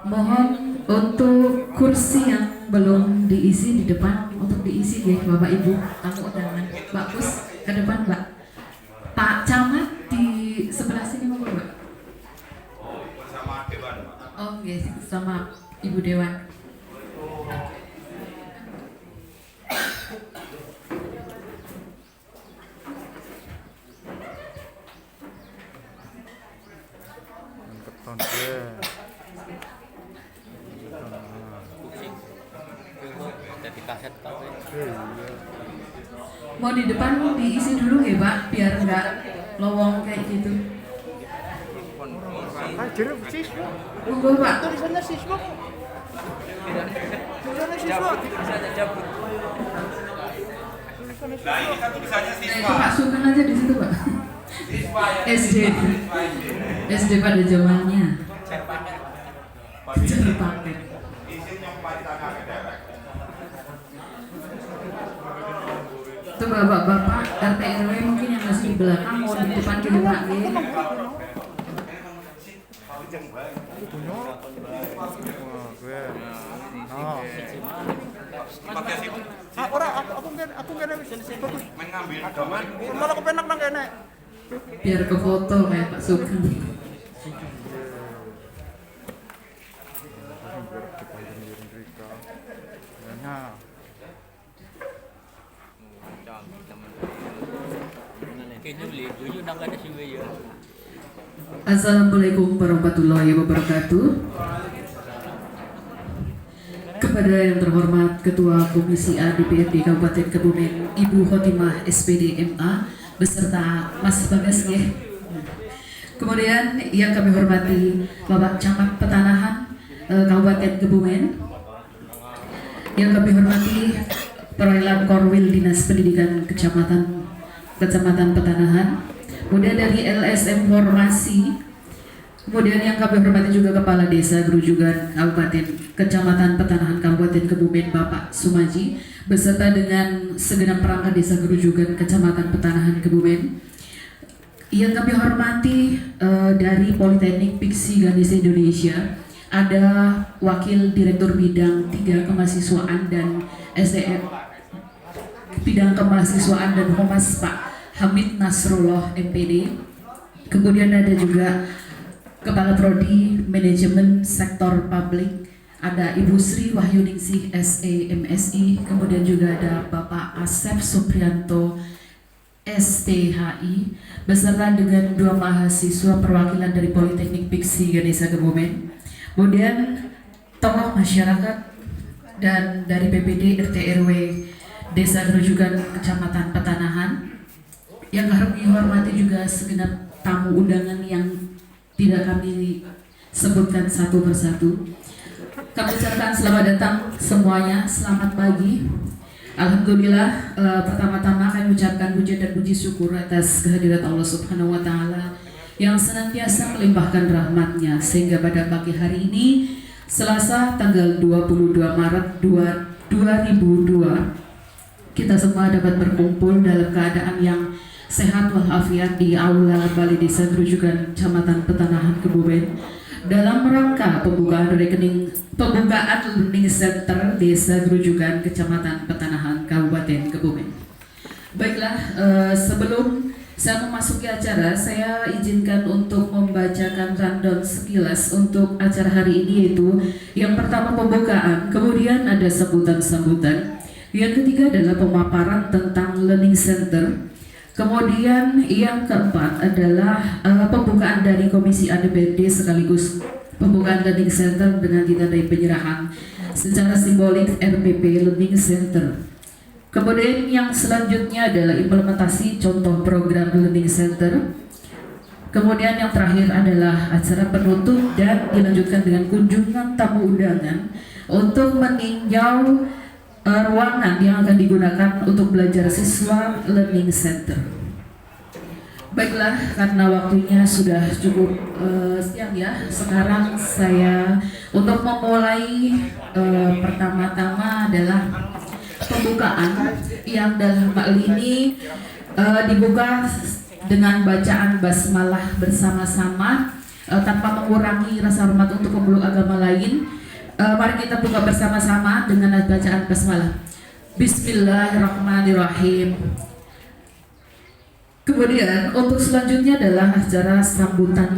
Mohon untuk kursi yang belum diisi di depan untuk diisi ya Bapak Ibu tamu undangan. Mbak Pus ke depan Mbak. Pak Camat di sebelah sini mau Mbak. Bersama Dewan. Oh yes, sama Ibu Dewan. Jadi kaset Pak. Mau di depan diisi dulu ya Pak biar nggak lowong kayak gitu. Jeruk siswa. Monggo Pak. Tulisannya siswa. Tulisannya siswa. Nah ini kan tulisannya Nah, itu siswa. Pak Sugeng aja di situ Pak. Siswa ya. SD. SD pada zamannya. Cari paket. Izin yang paling tanah ke daerah. Itu bapak-bapak RT RW mungkin yang masih di belakang mau di depan dulu Pak. Pakai situ. Aku kena bagus. Main ngambil doman. Malah kepenak nang kene. Biar ke foto kayak Pak Sugeng. Assalamualaikum warahmatullahi wabarakatuh. Kepada yang terhormat Ketua Komisi A DPRD Kabupaten Kebumen Ibu Khotimah SPD MA beserta Mas Bagas ya. Kemudian yang kami hormati Bapak Camat Petanahan Kabupaten Kebumen. Yang kami hormati perwakilan Korwil Dinas Pendidikan Kecamatan Petanahan. Kemudian dari LSM Formasi. Kemudian yang kami hormati juga Kepala Desa Gerujugan Kabupaten Kecamatan Petanahan Kabupaten Kebumen Bapak Sumaji beserta dengan segenap perangkat Desa Gerujugan Kecamatan Petanahan Kebumen. Yang kami hormati dari Politeknik Piksi Ganesha Indonesia ada Wakil Direktur Bidang 3 Kemahasiswaan dan SDM Bidang Kemahasiswaan dan Humas Pak Hamid Nasrullah MPD. Kemudian ada juga Kepala Prodi Manajemen Sektor Publik, ada Ibu Sri Wahyuningsih SE MSI, kemudian juga ada Bapak Asep Suprianto STHI beserta dengan 2 mahasiswa perwakilan dari Politeknik Piksi Ganesha Kebumen. Kemudian tokoh masyarakat dan dari PPD RT RW Desa Gerujugan Kecamatan Petanahan. Yang kami hormati juga segenap tamu undangan yang tidak kami sebutkan satu persatu. Kami ucapkan selamat datang semuanya, selamat pagi. Alhamdulillah, pertama-tama kami ucapkan puji dan puji syukur atas kehadirat Allah Subhanahu wa Ta'ala yang senantiasa melimpahkan rahmatnya sehingga pada pagi hari ini Selasa tanggal 22 Maret 2002 kita semua dapat berkumpul dalam keadaan yang sehat walafiat di Aula Balai Desa Gerujugan Kecamatan Petanahan Kebumen dalam rangka pembukaan Learning Center Desa Gerujugan Kecamatan Petanahan Kabupaten Kebumen. Baiklah, sebelum saya memasuki acara, saya izinkan untuk membacakan rundown sekilas untuk acara hari ini, yaitu yang pertama pembukaan, kemudian ada sambutan-sambutan, yang ketiga adalah pemaparan tentang Learning Center. Kemudian yang keempat adalah pembukaan dari Komisi ADPRD sekaligus pembukaan Learning Center dengan ditandai penyerahan secara simbolik RPP Learning Center. Kemudian yang selanjutnya adalah implementasi contoh program Learning Center. Kemudian yang terakhir adalah acara penutup dan dilanjutkan dengan kunjungan tamu undangan untuk meninjau ruangan yang akan digunakan untuk belajar siswa Learning Center. Baiklah, karena waktunya sudah cukup siang ya, sekarang saya untuk memulai pertama-tama adalah pembukaan yang dalam hal ini dibuka dengan bacaan basmalah bersama-sama tanpa mengurangi rasa hormat untuk pemeluk agama lain. Mari kita buka bersama-sama dengan bacaan basmalah. Bismillahirrahmanirrahim. Kemudian untuk selanjutnya adalah acara sambutan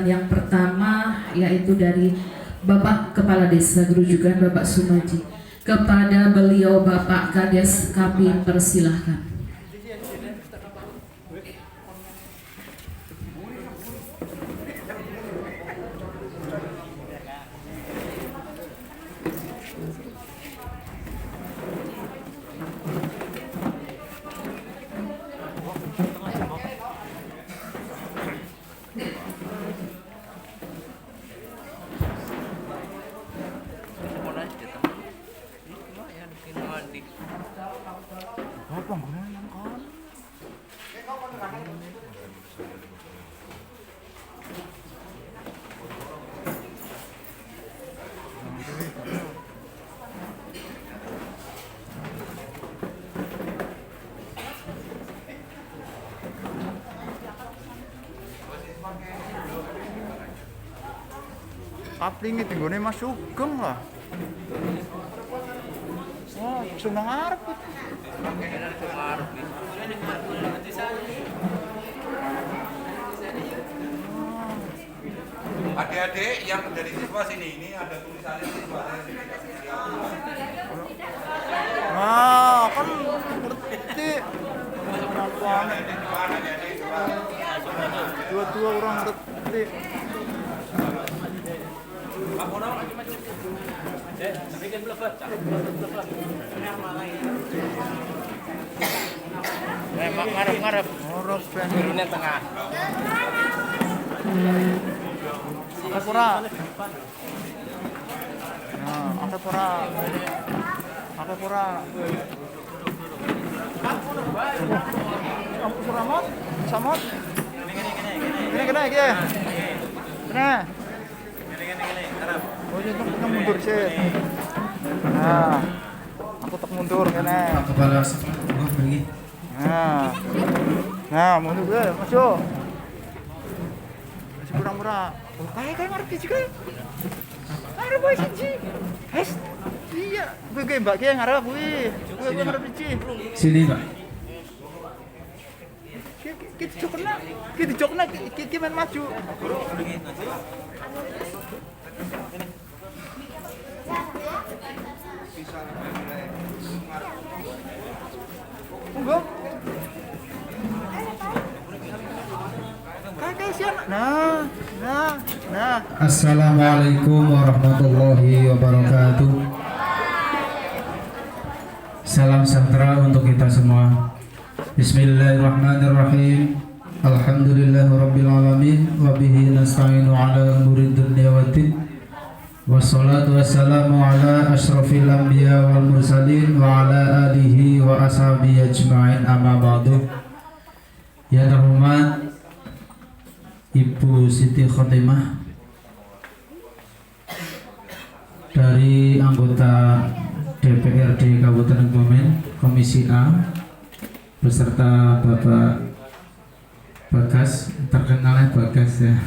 yang pertama, yaitu dari Bapak Kepala Desa Gerujukan Bapak Sumaji. Kepada beliau Bapak Kades kami persilahkan. Kapling itu gue Mas Sugeng lah. Oh, senang arep. Adik-adik yang dari siswa sini, ini ada tulisannya siswa sini. Nah, kan ngerti. Dua-dua orang ngerti. Ngarep-ngarep. Ngorok ben. Turunnya tengah. Apa pura? Nah, apa pura? Apa pura? Apa pura mot? Samot? Gini. Gini. Oh, itu kita mundur sih. Nah, aku tak mundur kene. Kepala sekolah pergi. Nah, mundur gue, masuk. Masih kurang-kurang. Oh, kayak ngerti juga. Ada boy sih. Hes. Iya, gue mbak kayak ngarep gue. Gue ngarep sih. Sini Pak. Kita jokna, kita main maju. Enggak. Kakek siapa? Nah. Assalamualaikum warahmatullahi wabarakatuh. Salam sejahtera untuk kita semua. Bismillahirrahmanirrahim. Alhamdulillahirabbil alamin wa bihi nasta'inu ala umuri dunya waddin. Wassalatu wassalamu ala asyrafil anbiya wal mursalin wa ala alihi wa ashabihi ajma'in, amma ba'du. Yang terhormat Ibu Siti Khotimah dari anggota DPRD Kabupaten Kebumen Komisi A beserta Bapak Bagas, terkenalnya Bagas ya.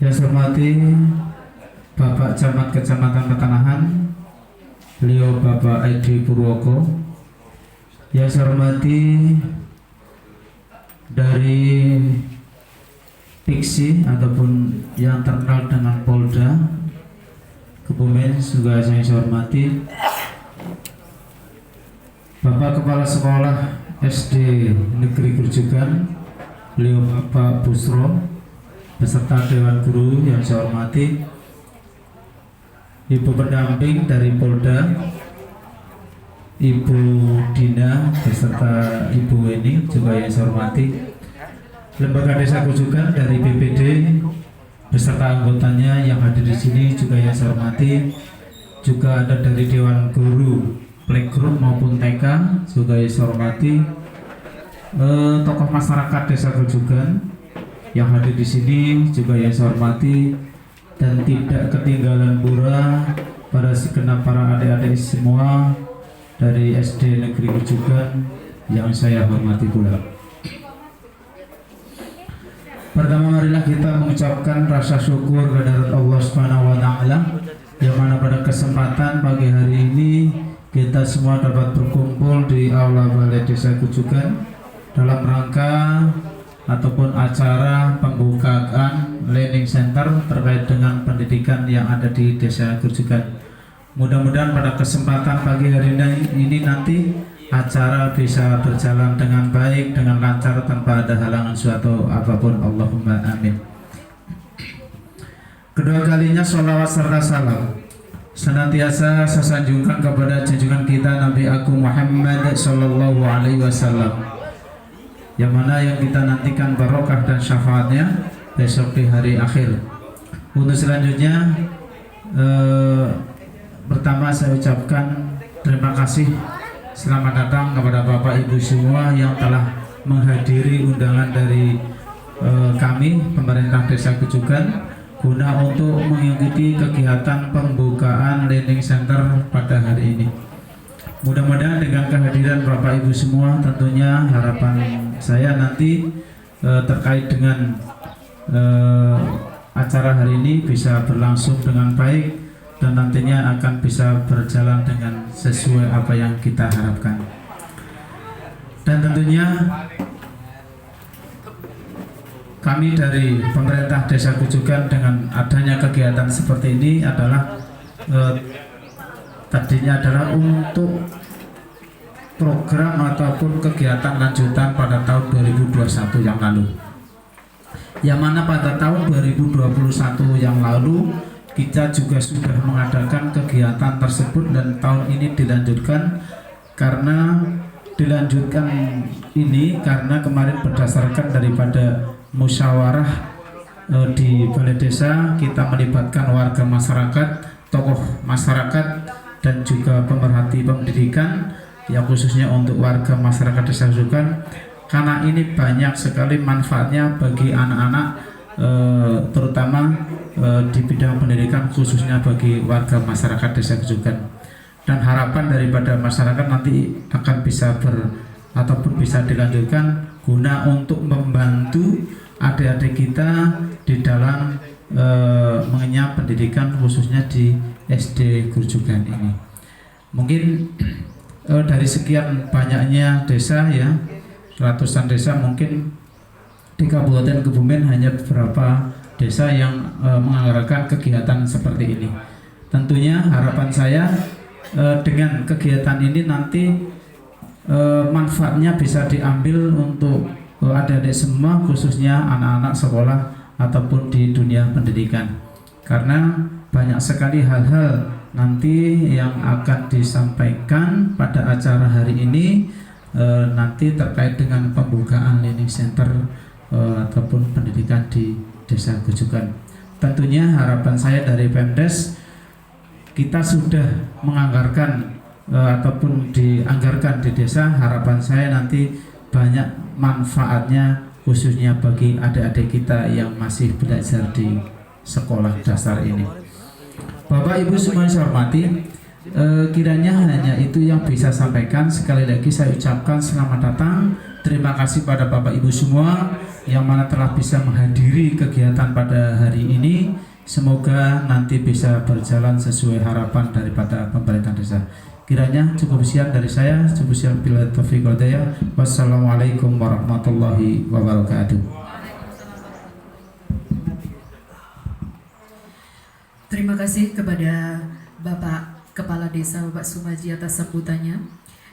Yang saya hormati Bapak Camat Kecamatan Petanahan, beliau Bapak Edi Purwoko. Yang saya hormati dari Piksi ataupun yang terkenal dengan Polda Kebumen juga saya hormati Bapak Kepala Sekolah SD Negeri Gerujukan, beliau Bapak Busro beserta Dewan Guru yang saya hormati, Ibu pendamping dari Polda, Ibu Dina beserta Ibu Weni juga yang saya hormati, Lembaga Desa Gerujukan dari BPD beserta anggotanya yang hadir di sini juga yang saya hormati, juga ada dari Dewan Guru Playgroup maupun TK juga yang saya hormati, tokoh masyarakat Desa Gerujukan yang hadir di sini juga yang saya hormati, dan tidak ketinggalan pula pada segenap para adik-adik semua dari SD Negeri Kujukan yang saya hormati pula. Pertama, marilah kita mengucapkan rasa syukur kehadirat Allah Subhanahu wa taala yang mana pada kesempatan pagi hari ini kita semua dapat berkumpul di Aula Balai Desa Kujukan dalam rangka ataupun acara pembukaan learning center terkait dengan pendidikan yang ada di Desa Kujukan. Mudah-mudahan pada kesempatan pagi hari ini nanti acara bisa berjalan dengan baik, dengan lancar, tanpa ada halangan suatu apapun. Allahumma amin. Kedua kalinya sholawat serta salam senantiasa saya sanjungkan kepada junjungan kita Nabi Agung Muhammad Sallallahu Alaihi Wasallam, yang mana yang kita nantikan barokah dan syafaatnya besok di hari akhir. Untuk selanjutnya, pertama saya ucapkan terima kasih, selamat datang kepada Bapak Ibu semua yang telah menghadiri undangan dari kami pemerintah Desa Kujukan guna untuk mengikuti kegiatan pembukaan learning center pada hari ini. Mudah-mudahan dengan kehadiran Bapak Ibu semua, tentunya harapan saya nanti terkait dengan acara hari ini bisa berlangsung dengan baik dan nantinya akan bisa berjalan dengan sesuai apa yang kita harapkan. Dan tentunya kami dari pemerintah Desa Kujukan dengan adanya kegiatan seperti ini adalah tadinya adalah untuk program ataupun kegiatan lanjutan pada tahun 2021 yang lalu, yang mana pada tahun 2021 yang lalu kita juga sudah mengadakan kegiatan tersebut dan tahun ini dilanjutkan karena kemarin berdasarkan daripada musyawarah di balai desa, kita melibatkan warga masyarakat, tokoh masyarakat dan juga pemerhati pendidikan yang khususnya untuk warga masyarakat Desa Kujukan, karena ini banyak sekali manfaatnya bagi anak-anak, terutama di bidang pendidikan khususnya bagi warga masyarakat Desa Kujukan. Dan harapan daripada masyarakat nanti akan bisa ataupun bisa dilanjutkan guna untuk membantu adik-adik kita di dalam mengenyam pendidikan khususnya di SD Kujukan ini. Mungkin dari sekian banyaknya desa ya, ratusan desa, mungkin di Kabupaten Kebumen hanya beberapa desa yang menganggarkan kegiatan seperti ini. Tentunya harapan saya dengan kegiatan ini nanti manfaatnya bisa diambil untuk adik-adik semua, khususnya anak-anak sekolah ataupun di dunia pendidikan, karena banyak sekali hal-hal nanti yang akan disampaikan pada acara hari ini nanti terkait dengan pembukaan learning center ataupun pendidikan di Desa Kujukan. Tentunya harapan saya dari Pemdes, kita sudah menganggarkan ataupun dianggarkan di desa, harapan saya nanti banyak manfaatnya khususnya bagi adik-adik kita yang masih belajar di sekolah dasar ini. Bapak Ibu semua yang saya hormati, kiranya hanya itu yang bisa sampaikan. Sekali lagi saya ucapkan selamat datang, terima kasih pada Bapak Ibu semua yang mana telah bisa menghadiri kegiatan pada hari ini. Semoga nanti bisa berjalan sesuai harapan daripada pemerintah desa. Kiranya cukup sekian dari saya. Cukup sekian, bila taufiq wal hidayah. Wassalamualaikum warahmatullahi wabarakatuh. Terima kasih kepada Bapak Kepala Desa Bapak Sumaji atas sambutannya.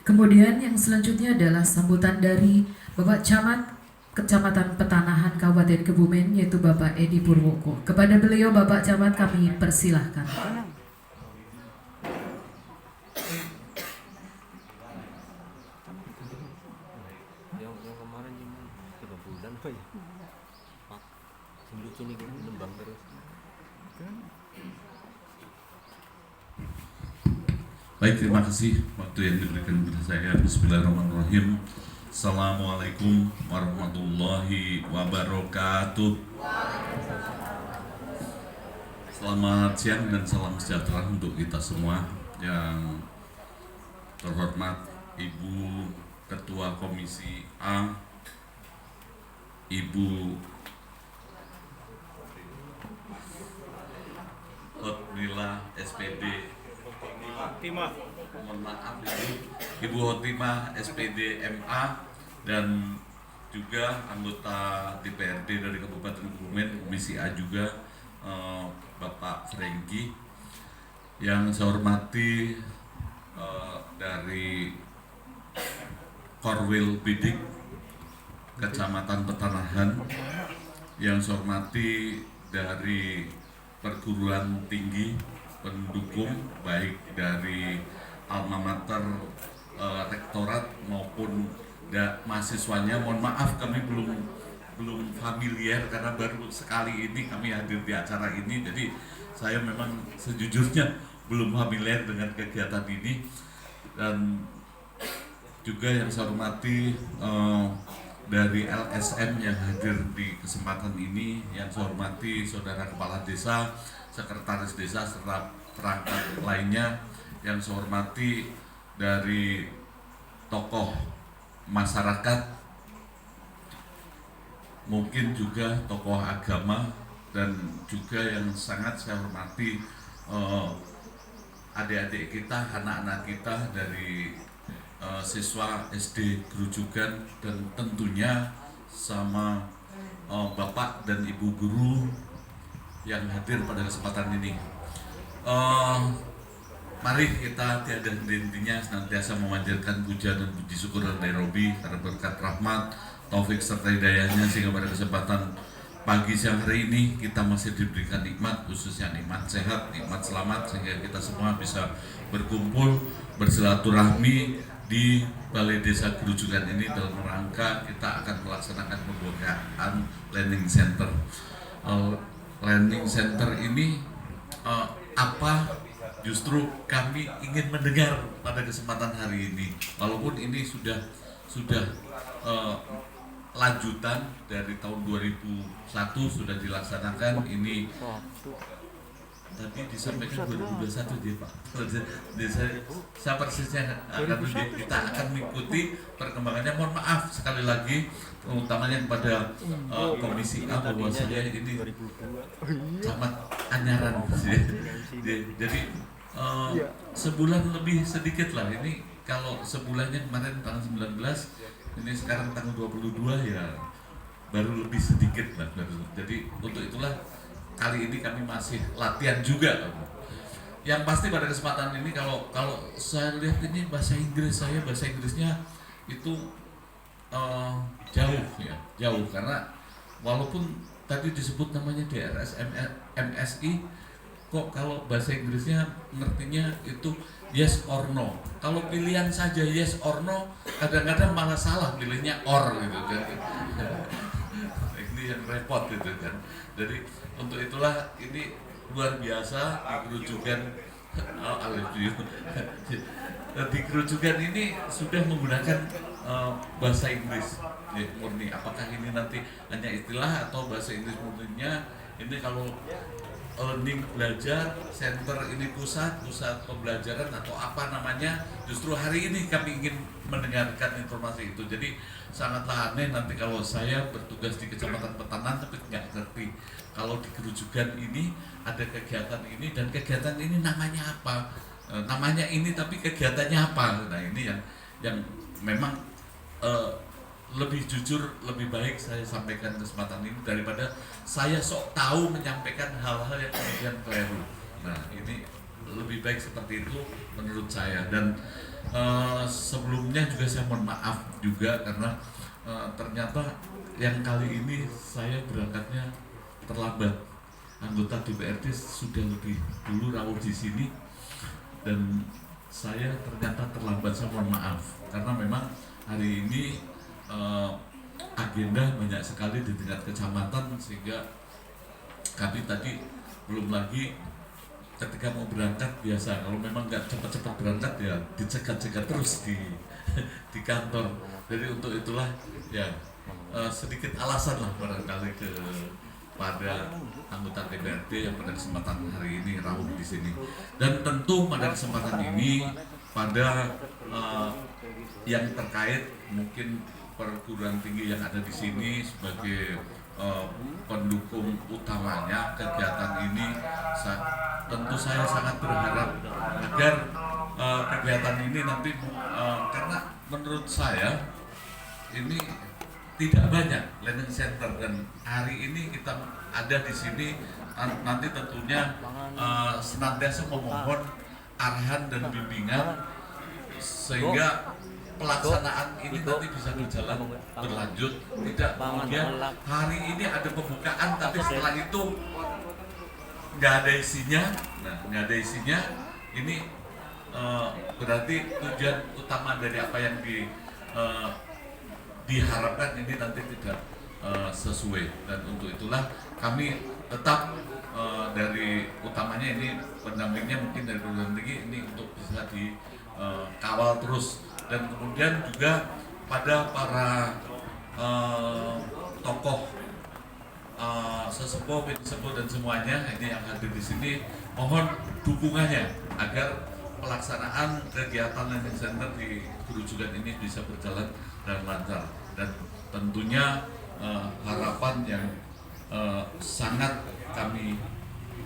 Kemudian yang selanjutnya adalah sambutan dari Bapak Camat Kecamatan Petanahan Kabupaten Kebumen, yaitu Bapak Edi Purwoko. Kepada beliau Bapak Camat kami persilahkan. Yang kemarin 3 bulan apa ya? Pak, lucu nih nembang terus. Baik, terima kasih waktu yang diberikan kepada saya. Bismillahirrahmanirrahim. Assalamualaikum warahmatullahi wabarakatuh. Selamat siang dan salam sejahtera untuk kita semua. Yang terhormat Ibu Ketua Komisi A, Ibu Hotmila SPD, mohon maaf Ibu Hotimah SPD MA, dan juga anggota DPRD dari Kabupaten Kebumen Komisi A juga Bapak Franky. Yang saya hormati dari Korwil Bidik Kecamatan Petanahan, yang saya hormati dari perguruan tinggi pendukung baik dari alma mater, rektorat maupun mahasiswanya. Mohon maaf kami belum familiar karena baru sekali ini kami hadir di acara ini, jadi saya memang sejujurnya belum familiar dengan kegiatan ini. Dan juga yang saya hormati dari LSM yang hadir di kesempatan ini, yang saya hormati Saudara Kepala Desa, Sekretaris Desa, serta perangkat lainnya. Yang saya hormati dari tokoh masyarakat, mungkin juga tokoh agama, dan juga yang sangat saya hormati adik-adik kita, anak-anak kita dari siswa SD Gerujugan, dan tentunya sama Bapak dan Ibu guru yang hadir pada kesempatan ini. Mari kita tiada henti-hentinya senantiasa memanjatkan puja dan puji syukur dari Robi karena berkat rahmat, taufik serta hidayahnya, sehingga pada kesempatan pagi siang hari ini kita masih diberikan nikmat, khususnya nikmat sehat, nikmat selamat, sehingga kita semua bisa berkumpul bersilaturahmi di Balai Desa Gerujugan ini dalam rangka kita akan melaksanakan pembukaan Learning Center. Learning Center ini apa? Justru kami ingin mendengar pada kesempatan hari ini, walaupun ini sudah lanjutan dari tahun 2001 sudah dilaksanakan. Ini tadi disampaikan 2021 dia Pak. Saya persisnya kita akan mengikuti perkembangannya. Mohon maaf sekali lagi, utamanya kepada Komisi A, bahwa saya ini sangat anyaran. Jadi sebulan lebih sedikit lah ini. Kalau sebulannya kemarin tanggal 19, ini sekarang tanggal 22, ya baru lebih sedikit lah. Jadi untuk itulah kali ini kami masih latihan juga. Yang pasti pada kesempatan ini kalau saya lihat ini bahasa Inggrisnya itu jauh karena walaupun tadi disebut namanya DRS MSI, kok kalau bahasa Inggrisnya ngertinya itu yes or no. Kalau pilihan saja yes or no, kadang-kadang malah salah pilihnya or gitu kan. Ini yang repot gitu kan. Jadi untuk itulah ini luar biasa di Gerujugan. Di Gerujugan ini sudah menggunakan bahasa Inggris murni. Apakah ini nanti hanya istilah atau bahasa Inggris murninya? Ini kalau learning belajar center ini pusat pembelajaran atau apa namanya, justru hari ini kami ingin mendengarkan informasi itu. Jadi sangatlah aneh nanti kalau saya bertugas di Kecamatan Petanan tapi nggak ngerti kalau di Gerujugan ini ada kegiatan ini, dan kegiatan ini namanya apa, namanya ini tapi kegiatannya apa. Nah ini yang memang lebih jujur, lebih baik saya sampaikan kesempatan ini daripada saya sok tahu menyampaikan hal-hal yang kemudian keliru. Nah ini lebih baik seperti itu menurut saya. Dan sebelumnya juga saya mohon maaf juga karena ternyata yang kali ini saya berangkatnya terlambat. Anggota DPRD sudah lebih dulu rawuh di sini dan saya ternyata terlambat. Saya mohon maaf karena memang hari ini agenda banyak sekali di tingkat kecamatan, sehingga kami tadi belum lagi ketika mau berangkat biasa kalau memang nggak cepat-cepat berangkat ya dicegat-cegat terus di kantor. Jadi untuk itulah ya sedikit alasan lah barangkali ke pada anggota DPRD yang pada kesempatan hari ini rawuh di sini, dan tentu pada kesempatan ini pada yang terkait mungkin perguruan tinggi yang ada di sini sebagai pendukung utamanya kegiatan ini, tentu saya sangat berharap agar kegiatan ini nanti karena menurut saya ini tidak banyak learning center, dan hari ini kita ada di sini nanti tentunya senantiasa memohon arahan dan bimbingan sehingga pelaksanaan ini nanti bisa berjalan berlanjut, tidak kemudian hari ini ada pembukaan tapi setelah itu nggak ada isinya. Nah, nggak ada isinya ini berarti tujuan utama dari apa yang diharapkan ini nanti tidak sesuai, dan untuk itulah kami tetap dari utamanya ini pendampingnya mungkin dari perguruan tinggi ini untuk bisa dikawal terus, dan kemudian juga pada para tokoh sesepuh dan semuanya ini yang hadir di sini, mohon dukungannya agar pelaksanaan kegiatan learning center di Grojogan ini bisa berjalan dengan lancar, dan tentunya harapan yang sangat kami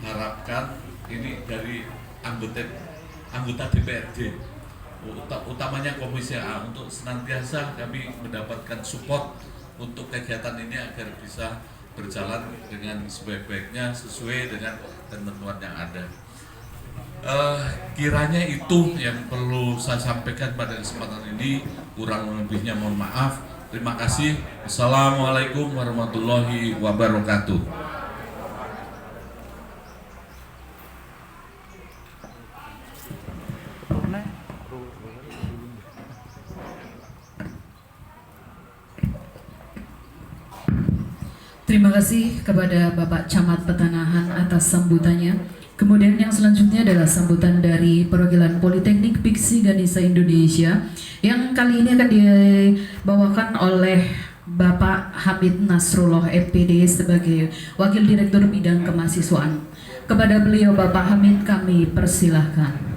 harapkan ini dari anggota DPRD, utamanya Komisi A, untuk senantiasa kami mendapatkan support untuk kegiatan ini agar bisa berjalan dengan sebaik-baiknya sesuai dengan ketentuan yang ada. Kiranya itu yang perlu saya sampaikan pada kesempatan ini, kurang lebihnya mohon maaf. Terima kasih. Assalamualaikum warahmatullahi wabarakatuh. Terima kasih kepada Bapak Camat Petanahan atas sambutannya. Kemudian yang selanjutnya adalah sambutan dari perwakilan Politeknik Piksi Ganesha Indonesia yang kali ini akan dibawakan oleh Bapak Hamid Nasrullah MPD sebagai Wakil Direktur Bidang Kemahasiswaan. Kepada beliau Bapak Hamid kami persilahkan.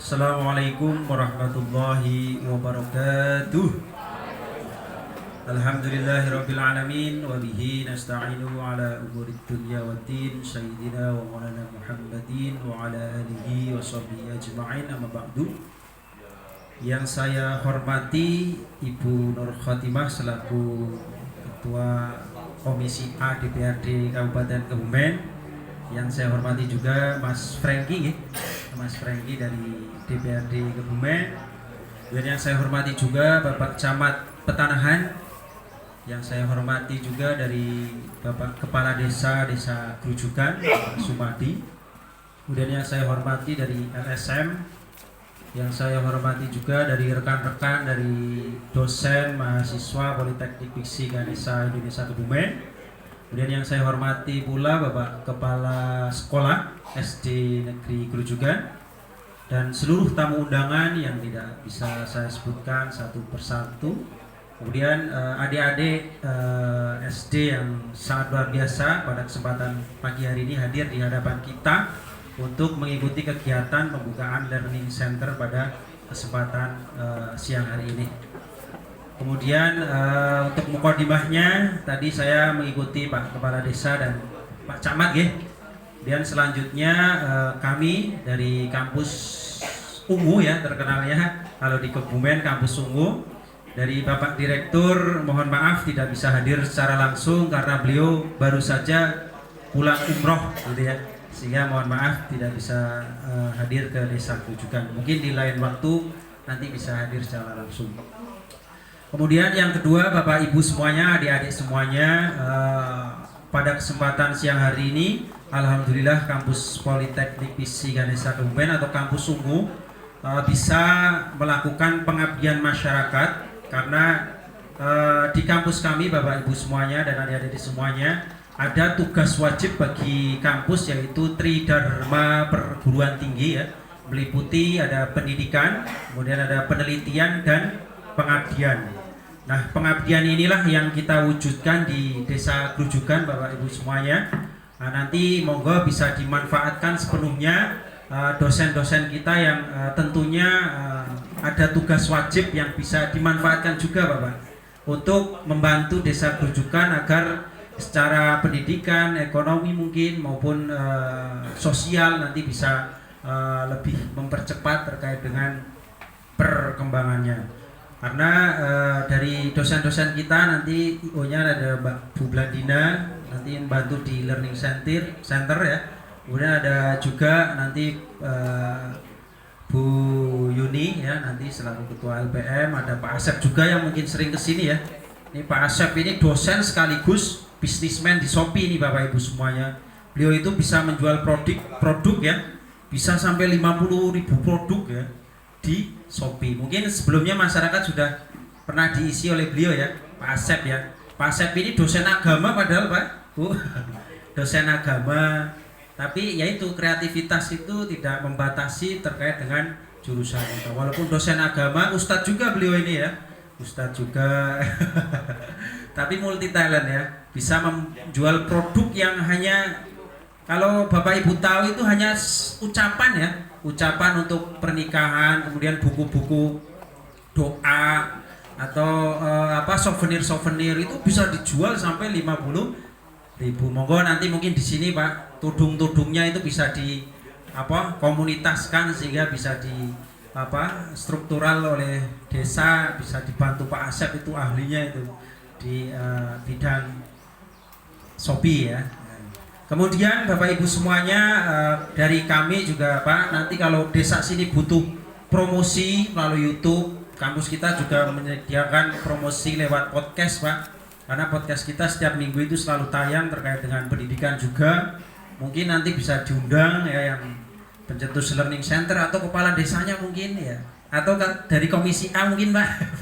Assalamualaikum warahmatullahi wabarakatuh. Alhamdulillahirabbil alamin wa bihi nasta'inu ala umurid dunya waddin sayyidina wa maulana Muhammadin wa ala alihi wa sahbihi ajma'in, amma ba'du. Yang saya hormati Ibu Nur Khotimah selaku Ketua Komisi A DPRD Kabupaten Kebumen. Yang saya hormati juga Mas Franky dari DPRD Kebumen, dan yang saya hormati juga Bapak Camat Petanahan, yang saya hormati juga dari Bapak Kepala Desa Grojogan Pak Sumadi, kemudian yang saya hormati dari LSM, yang saya hormati juga dari rekan-rekan dari dosen mahasiswa Politeknik Piksi Ganesha Indonesia Kebumen, kemudian yang saya hormati pula Bapak Kepala Sekolah SD Negeri Grojogan, dan seluruh tamu undangan yang tidak bisa saya sebutkan satu persatu. Kemudian adik-adik SD yang sangat luar biasa pada kesempatan pagi hari ini hadir di hadapan kita untuk mengikuti kegiatan pembukaan Learning Center pada kesempatan siang hari ini. Kemudian untuk mukadimahnya tadi saya mengikuti Pak Kepala Desa dan Pak Camat ya. Dan selanjutnya kami dari kampus Ungu ya, terkenalnya kalau di Kebumen kampus Ungu, dari Bapak Direktur mohon maaf tidak bisa hadir secara langsung karena beliau baru saja pulang umroh gitu ya, sehingga mohon maaf tidak bisa hadir ke Desa Grojogan. Mungkin di lain waktu nanti bisa hadir secara langsung. Kemudian yang kedua, Bapak Ibu semuanya, adik-adik semuanya, pada kesempatan siang hari ini alhamdulillah kampus Politeknik Piksi Ganesha Kebumen atau kampus Ungu bisa melakukan pengabdian masyarakat, karena di kampus kami Bapak Ibu semuanya dan adik-adik semuanya ada tugas wajib bagi kampus yaitu Tridharma Perguruan Tinggi ya, meliputi ada pendidikan, kemudian ada penelitian dan pengabdian. Nah, pengabdian inilah yang kita wujudkan di Desa Grujugan Bapak Ibu semuanya. Nah, nanti monggo bisa dimanfaatkan sepenuhnya dosen-dosen kita yang tentunya ada tugas wajib yang bisa dimanfaatkan juga Bapak untuk membantu Desa Grujugan agar secara pendidikan, ekonomi mungkin maupun sosial nanti bisa lebih mempercepat terkait dengan perkembangannya. Karena dari dosen-dosen kita nanti IO-nya ada Mbak Bu Blandina nanti membantu di Learning Center ya. Kemudian ada juga nanti Bu Yuni ya nanti selaku ketua LPM, ada Pak Asep juga yang mungkin sering kesini ya. Ini Pak Asep ini dosen sekaligus bisnismen di Shopee ini Bapak Ibu semuanya. Beliau itu bisa menjual produk ya, bisa sampai 50.000 produk ya di Shopee. Mungkin sebelumnya masyarakat sudah pernah diisi oleh beliau ya, Pak Asep ya. Pak Asep ini dosen agama padahal Pak Bu, dosen agama. Tapi yaitu kreativitas itu tidak membatasi terkait dengan jurusan kita. Walaupun dosen agama, ustadz juga beliau ini ya, ustadz juga. Tapi multi talent ya, bisa menjual produk yang hanya kalau Bapak Ibu tahu itu hanya ucapan ya, ucapan untuk pernikahan, kemudian buku-buku doa atau souvenir itu bisa dijual sampai 50.000. Monggo nanti mungkin di sini Pak, tudung-tudungnya itu bisa di komunitaskan sehingga bisa di struktural oleh desa, bisa dibantu Pak Asep itu ahlinya itu di bidang Shopee ya. Kemudian Bapak Ibu semuanya dari kami juga Pak, nanti kalau desa sini butuh promosi melalui YouTube, kampus kita juga menyediakan promosi lewat podcast Pak. Karena podcast kita setiap minggu itu selalu tayang terkait dengan pendidikan juga. Mungkin nanti bisa diundang ya yang pencetus Learning Center atau kepala desanya mungkin ya, atau dari komisi A mungkin Pak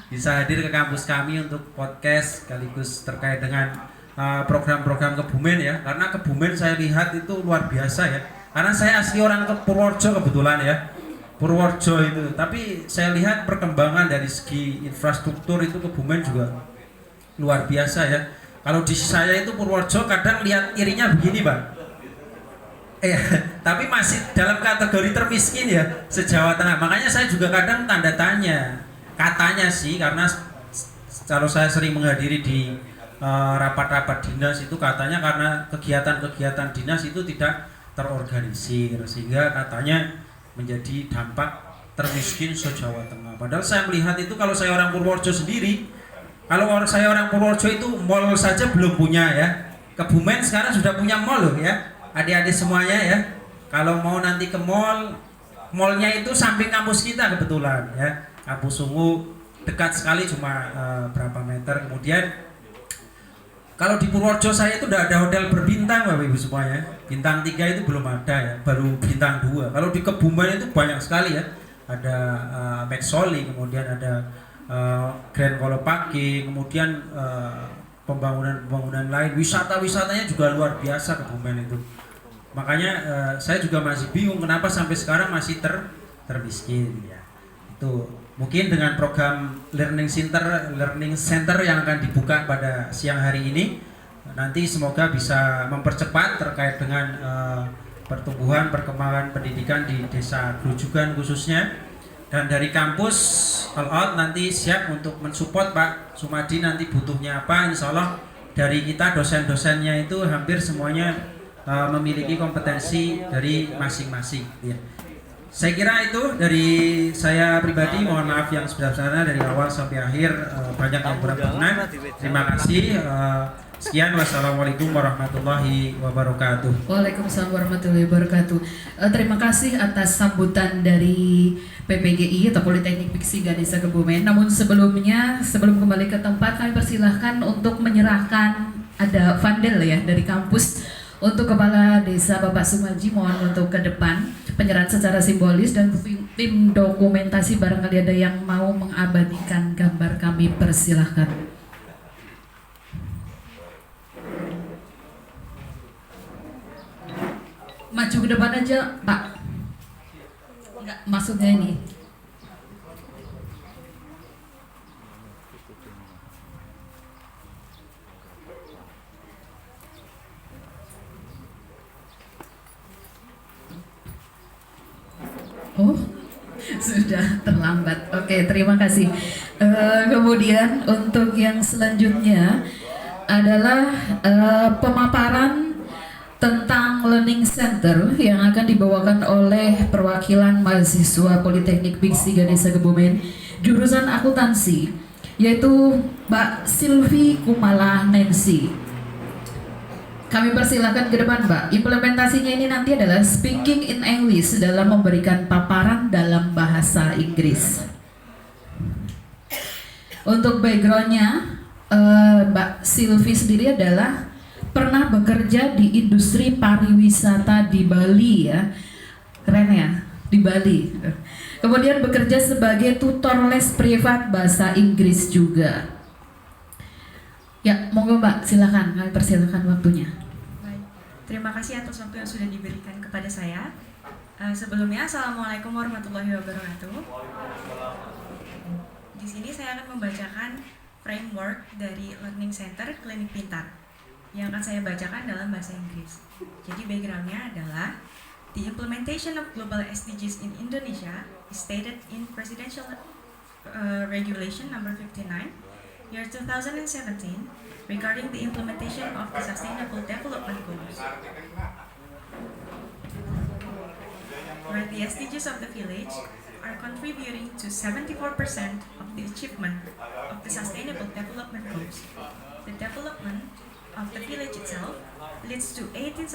bisa hadir ke kampus kami untuk podcast sekaligus terkait dengan program-program Kebumen ya. Karena Kebumen saya lihat itu luar biasa ya. Karena saya asli orang ke Purworejo kebetulan ya, Purworejo itu. Tapi saya lihat perkembangan dari segi infrastruktur itu Kebumen juga luar biasa ya. Kalau di saya itu Purworejo kadang lihat irinya begini Pak. Tapi masih dalam kategori termiskin ya se-Jawa Tengah. Makanya saya juga kadang tanda tanya. Katanya sih, karena kalau saya sering menghadiri di rapat-rapat dinas itu katanya karena kegiatan-kegiatan dinas itu tidak terorganisir sehingga katanya menjadi dampak termiskin se-Jawa Tengah. Padahal saya melihat itu kalau saya orang Purworejo sendiri, kalau saya orang Purworejo itu mall saja belum punya ya. Kebumen sekarang sudah punya mall loh ya, adik-adik semuanya ya. Kalau mau nanti ke mallnya itu samping kampus kita kebetulan ya. Kampus Ungu dekat sekali cuma berapa meter. Kemudian kalau di Purworejo saya itu udah ada hotel berbintang Bapak Ibu semuanya. Bintang 3 itu belum ada ya, baru bintang 2. Kalau di Kebumen itu banyak sekali ya. Ada Maxoli, kemudian ada Grand Kolopaki, kemudian pembangunan lain, wisatanya juga luar biasa Kebumen itu. Makanya saya juga masih bingung kenapa sampai sekarang masih termiskin ya. Itu mungkin dengan program Learning Center yang akan dibuka pada siang hari ini, nanti semoga bisa mempercepat terkait dengan pertumbuhan perkembangan pendidikan di Desa Grujugan khususnya. Dan dari kampus All Out nanti siap untuk mensupport Pak Sumadi nanti butuhnya apa. Insya Allah dari kita dosen-dosennya itu hampir semuanya memiliki kompetensi dari masing-masing ya. Saya kira itu dari saya pribadi, mohon maaf yang sebesar-besarnya dari awal sampai akhir banyak yang kurang berkenan. Terima kasih. Sekian, wassalamualaikum warahmatullahi wabarakatuh. Waalaikumsalam warahmatullahi wabarakatuh. Terima kasih atas sambutan dari PPGI atau Politeknik Piksi Ganesha Kebumen. Namun sebelum kembali ke tempat, kami persilahkan untuk menyerahkan ada vandel ya dari kampus untuk Kepala Desa Bapak Sumaji. Mohon untuk ke depan penyerahan secara simbolis, dan tim dokumentasi barangkali ada yang mau mengabadikan gambar, kami persilahkan. ke depan aja, Pak. Enggak, maksudnya ini. Oh, sudah terlambat. Oke, terima kasih. Kemudian untuk yang selanjutnya adalah pemaparan tentang Learning Center yang akan dibawakan oleh perwakilan mahasiswa Politeknik Piksi Ganesha Kebumen jurusan akuntansi, yaitu Mbak Sylvie Kumala Nancy. Kami persilakan ke depan, Mbak. Implementasinya ini nanti adalah speaking in English dalam memberikan paparan dalam bahasa Inggris. Untuk backgroundnya, Mbak Sylvie sendiri adalah pernah bekerja di industri pariwisata di Bali ya, keren ya, di Bali. Kemudian bekerja sebagai tutor les privat bahasa Inggris juga. Ya, monggo Mbak, silakan, kami persilakan waktunya. Baik, terima kasih atas waktu yang sudah diberikan kepada saya. Sebelumnya, Assalamualaikum warahmatullahi wabarakatuh. Di sini saya akan membacakan framework dari Learning Center Klinik Pintar yang akan saya bacakan dalam bahasa Inggris. Jadi backgroundnya adalah the implementation of global SDGs in Indonesia is stated in Presidential Regulation Number 59, year 2017, regarding the implementation of the Sustainable Development Goals. Where the SDGs of the village are contributing to 74% of the achievement of the Sustainable Development Goals. The development of the village itself leads to 18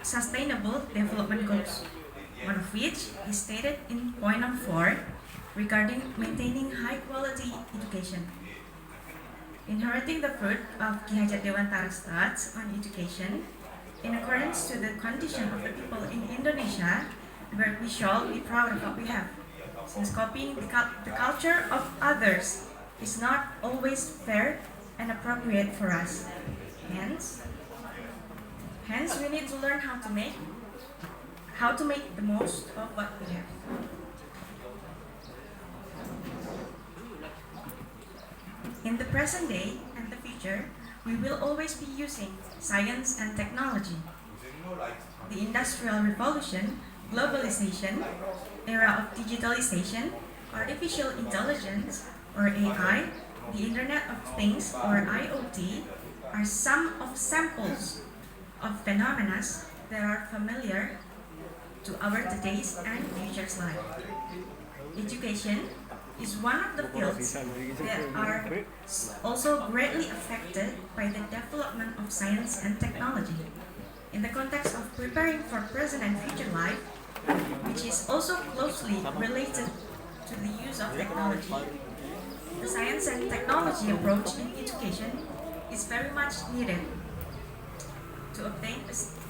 sustainable development goals, one of which is stated in point number 4 regarding maintaining high quality education. Inheriting the fruit of Ki Hajat Dewantara starts on education in accordance to the condition of the people in Indonesia, where we shall be proud of what we have, since copying the culture of others is not always fair and appropriate for us. Hence, we need to learn how to make the most of what we have. In the present day and the future, we will always be using science and technology. The Industrial Revolution, globalization, era of digitalization, artificial intelligence or AI, the Internet of Things or IoT are some of samples of phenomena that are familiar to our today's and future's life. Education is one of the fields that are also greatly affected by the development of science and technology. In the context of preparing for present and future life, which is also closely related to the use of technology, the science and technology approach in education is very much needed to obtain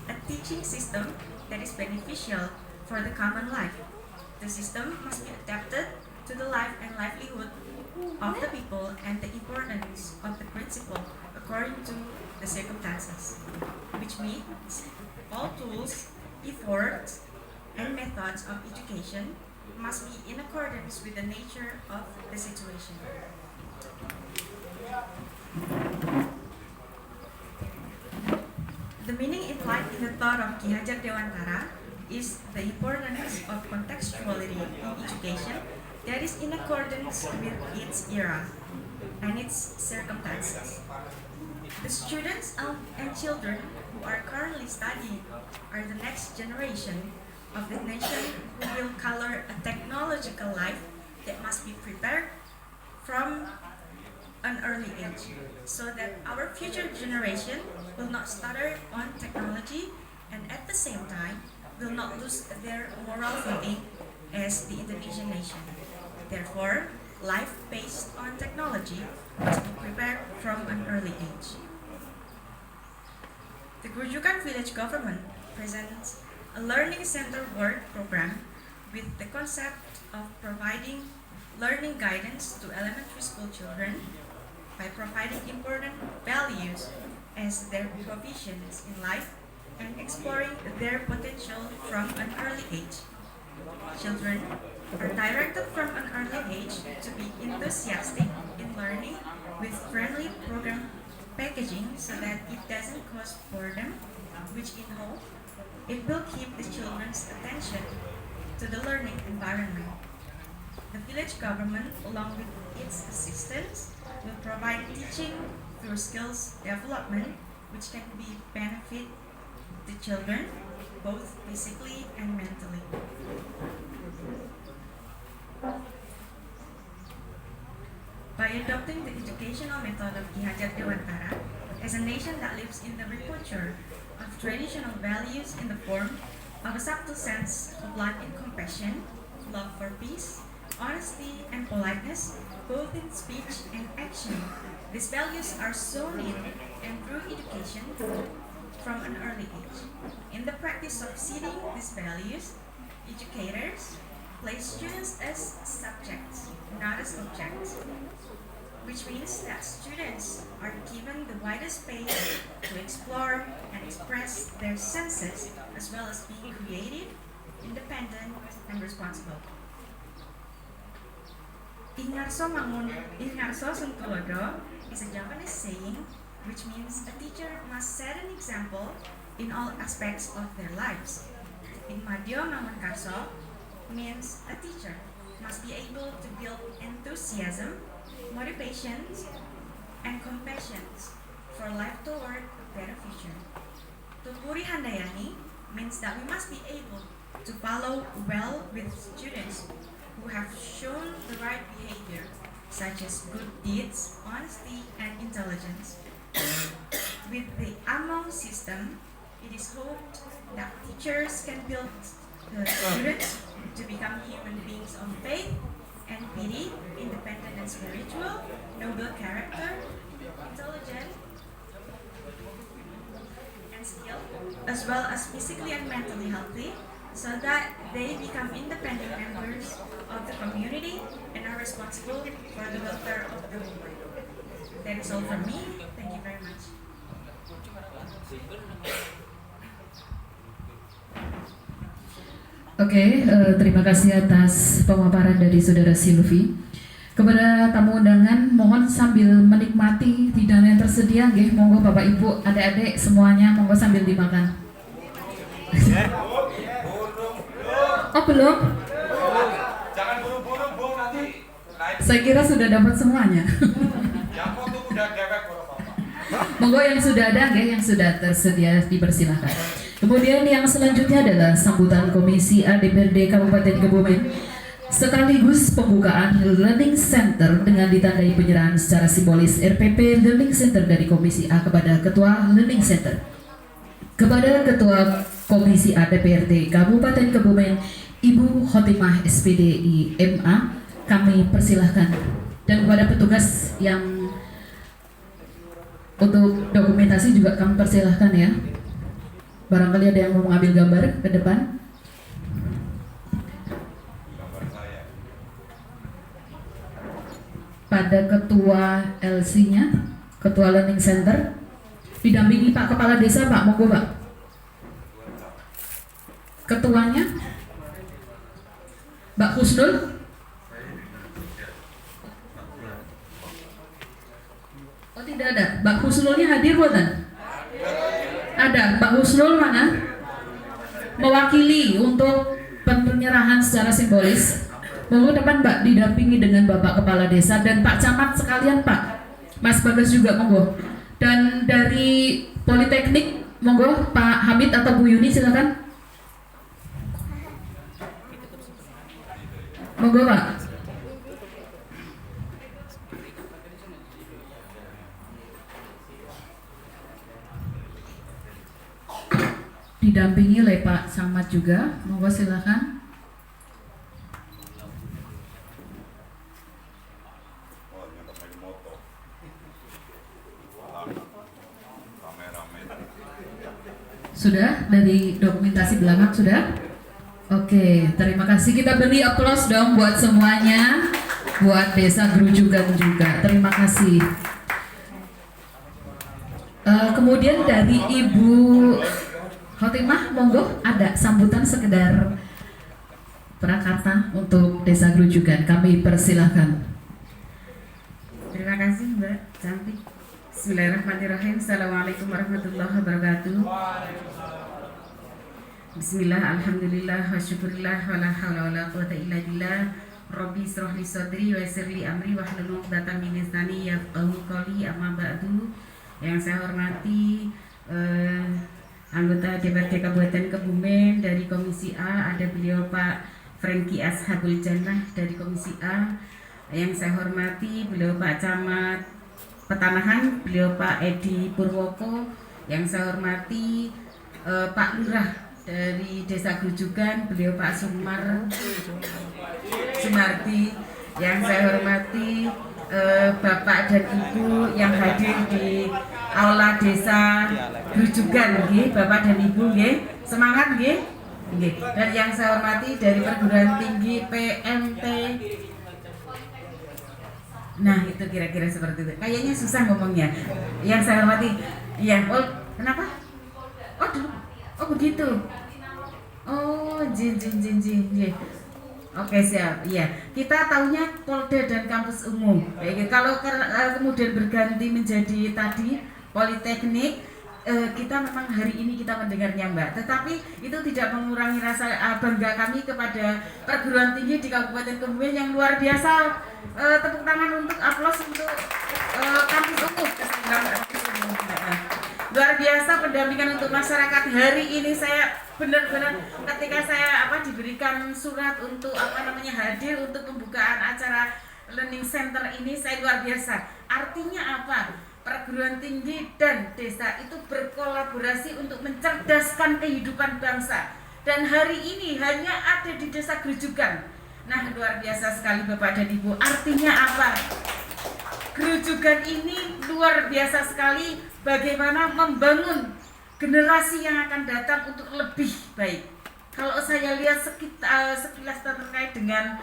a teaching system that is beneficial for the common life. The system must be adapted to the life and livelihood of the people and the importance of the principle according to the circumstances, which means all tools, efforts, and methods of education must be in accordance with the nature of the situation. The meaning implied in the thought of Ki Hajat Dewantara is the importance of contextuality in education that is in accordance with its era and its circumstances. The students and children who are currently studying are the next generation of the nation who will color a technological life that must be prepared from an early age, so that our future generation will not stutter on technology and at the same time will not lose their moral footing as the Indonesian nation. Therefore, life based on technology must be prepared from an early age. The Grujukan Village Government presents a learning center work program with the concept of providing learning guidance to elementary school children by providing important values as their provisions in life and exploring their potential from an early age. Children are directed from an early age to be enthusiastic in learning with friendly program packaging so that it doesn't cause boredom, which in whole, it will keep the children's attention to the learning environment. The village government, along with its assistants, will provide teaching through skills development, which can be benefit the children both physically and mentally. By adopting the educational method of Ki Hajat Dewantara, as a nation that lives in the repertoire of traditional values in the form of a subtle sense of love and compassion, love for peace, honesty and politeness, both in speech and action. These values are sown in and through education from an early age. In the practice of seeding these values, educators place students as subjects, not as objects, which means that students are given the widest space to explore and express their senses, as well as being creative, independent, and responsible. Ingarso mangun, ingarso suntulodo is a Japanese saying which means a teacher must set an example in all aspects of their lives. In Madyo Mangun Karso means a teacher must be able to build enthusiasm, motivations, and compassion for life toward a better future. Tumpuri Handayani means that we must be able to follow well with students who have shown the right behavior, such as good deeds, honesty, and intelligence. With the Among system, it is hoped that teachers can build the students to become human beings of faith and pity, independent and spiritual, noble character, intelligent and skilled, as well as physically and mentally healthy, so that they become independent members of the community and are responsible for the welfare of the whole. That is all from me. Thank you very much. Oke, terima kasih atas pemaparan dari Saudara Silvi. Kepada tamu undangan, mohon sambil menikmati hidangan yang tersedia, nggih, monggo Bapak Ibu, adik-adik semuanya monggo sambil dimakan. Oh belum? Jangan buru-buru, Bu, nanti naik. Saya kira sudah dapat semuanya. Yang foto udah dewek, Bapak. Monggo yang sudah ada, nggih, yang sudah tersedia dipersilakan. Kemudian yang selanjutnya adalah sambutan Komisi A DPRD Kabupaten Kebumen sekaligus pembukaan Learning Center dengan ditandai penyerahan secara simbolis RPP Learning Center dari Komisi A kepada Ketua Learning Center. Kepada Ketua Komisi A DPRD Kabupaten Kebumen, Ibu Khotimah SPDI MA, kami persilahkan. Dan kepada petugas yang untuk dokumentasi juga kami persilahkan ya. Barangkali ada yang mau mengambil gambar ke depan. Gambar saya. Pada Ketua LC-nya, Ketua Learning Center, didampingi Pak Kepala Desa, Pak, monggo Pak. Ketuanya, Mbak Husnul. Oh tidak ada, Mbak Husnulnya hadir buatan? Ada, Mbak Husnul mana? Mewakili untuk penyerahan secara simbolis. Monggo depan Mbak, didampingi dengan Bapak Kepala Desa dan Pak Camat sekalian Pak. Mas Bagas juga monggo. Dan dari Politeknik, monggo Pak Hamid atau Bu Yuni silakan. Monggo Pak. Didampingi oleh Pak Samad juga, monggo silakan. Oh, nyontok naik moto. Kameramen. Sudah dari dokumentasi belakang sudah? Oke, terima kasih. Kita beri aplaus dong buat semuanya, buat Desa Grujugan juga. Terima kasih. Kemudian dari Ibu Khotimah, monggo ada sambutan sekedar prakata untuk Desa Grujugan. Kami persilahkan. Terima kasih Mbak Cantik. Bismillahirrahmanirrahim. Assalamualaikum warahmatullahi wabarakatuh. Bismillah, alhamdulillah, wa syukurillah, wa la hawla wa la quwata illa billah. Rabbi israh li sadri wa yassir li amri wahlul 'uqdatam min lisani yafqahu qawli. Amma ba'du. Yang saya hormati anggota DPRD Kabupaten Kebumen dari Komisi A, ada beliau Pak Franky Ashabul Jannah dari Komisi A. Yang saya hormati beliau Pak Camat Petanahan, beliau Pak Edi Purwoko. Yang saya hormati Pak Lurah dari Desa Grujugan, beliau Pak Sumarti. Yang saya hormati Bapak dan Ibu yang hadir di Aula Desa Grujugan, nggih, Bapak dan Ibu, nggih. Semangat, nggih. Nggih. Dan yang saya hormati dari Perguruan Tinggi PMT. Nah, itu kira-kira seperti itu. Kayaknya susah ngomongnya. Yang saya hormati, iya. Oh, kenapa? Oh, oh begitu. Oh, jin. Oke, siap. Iya, kita tahunya Polda dan kampus umum. Baik, kalau kemudian berganti menjadi tadi Politeknik, kita memang hari ini kita mendengarnya Mbak. Tetapi itu tidak mengurangi rasa bangga kami kepada perguruan tinggi di Kabupaten Kebumen yang luar biasa. Tepuk tangan untuk aplaus untuk kampus umum. Luar biasa pendampingan untuk masyarakat. Hari ini saya benar-benar ketika saya diberikan surat untuk hadir untuk pembukaan acara learning center ini, saya luar biasa. Artinya apa? Perguruan tinggi dan desa itu berkolaborasi untuk mencerdaskan kehidupan bangsa. Dan hari ini hanya ada di Desa Grujugan. Nah, luar biasa sekali Bapak dan Ibu. Artinya apa? Grujugan ini luar biasa sekali bagaimana membangun generasi yang akan datang untuk lebih baik. Kalau saya lihat sekilas terkait dengan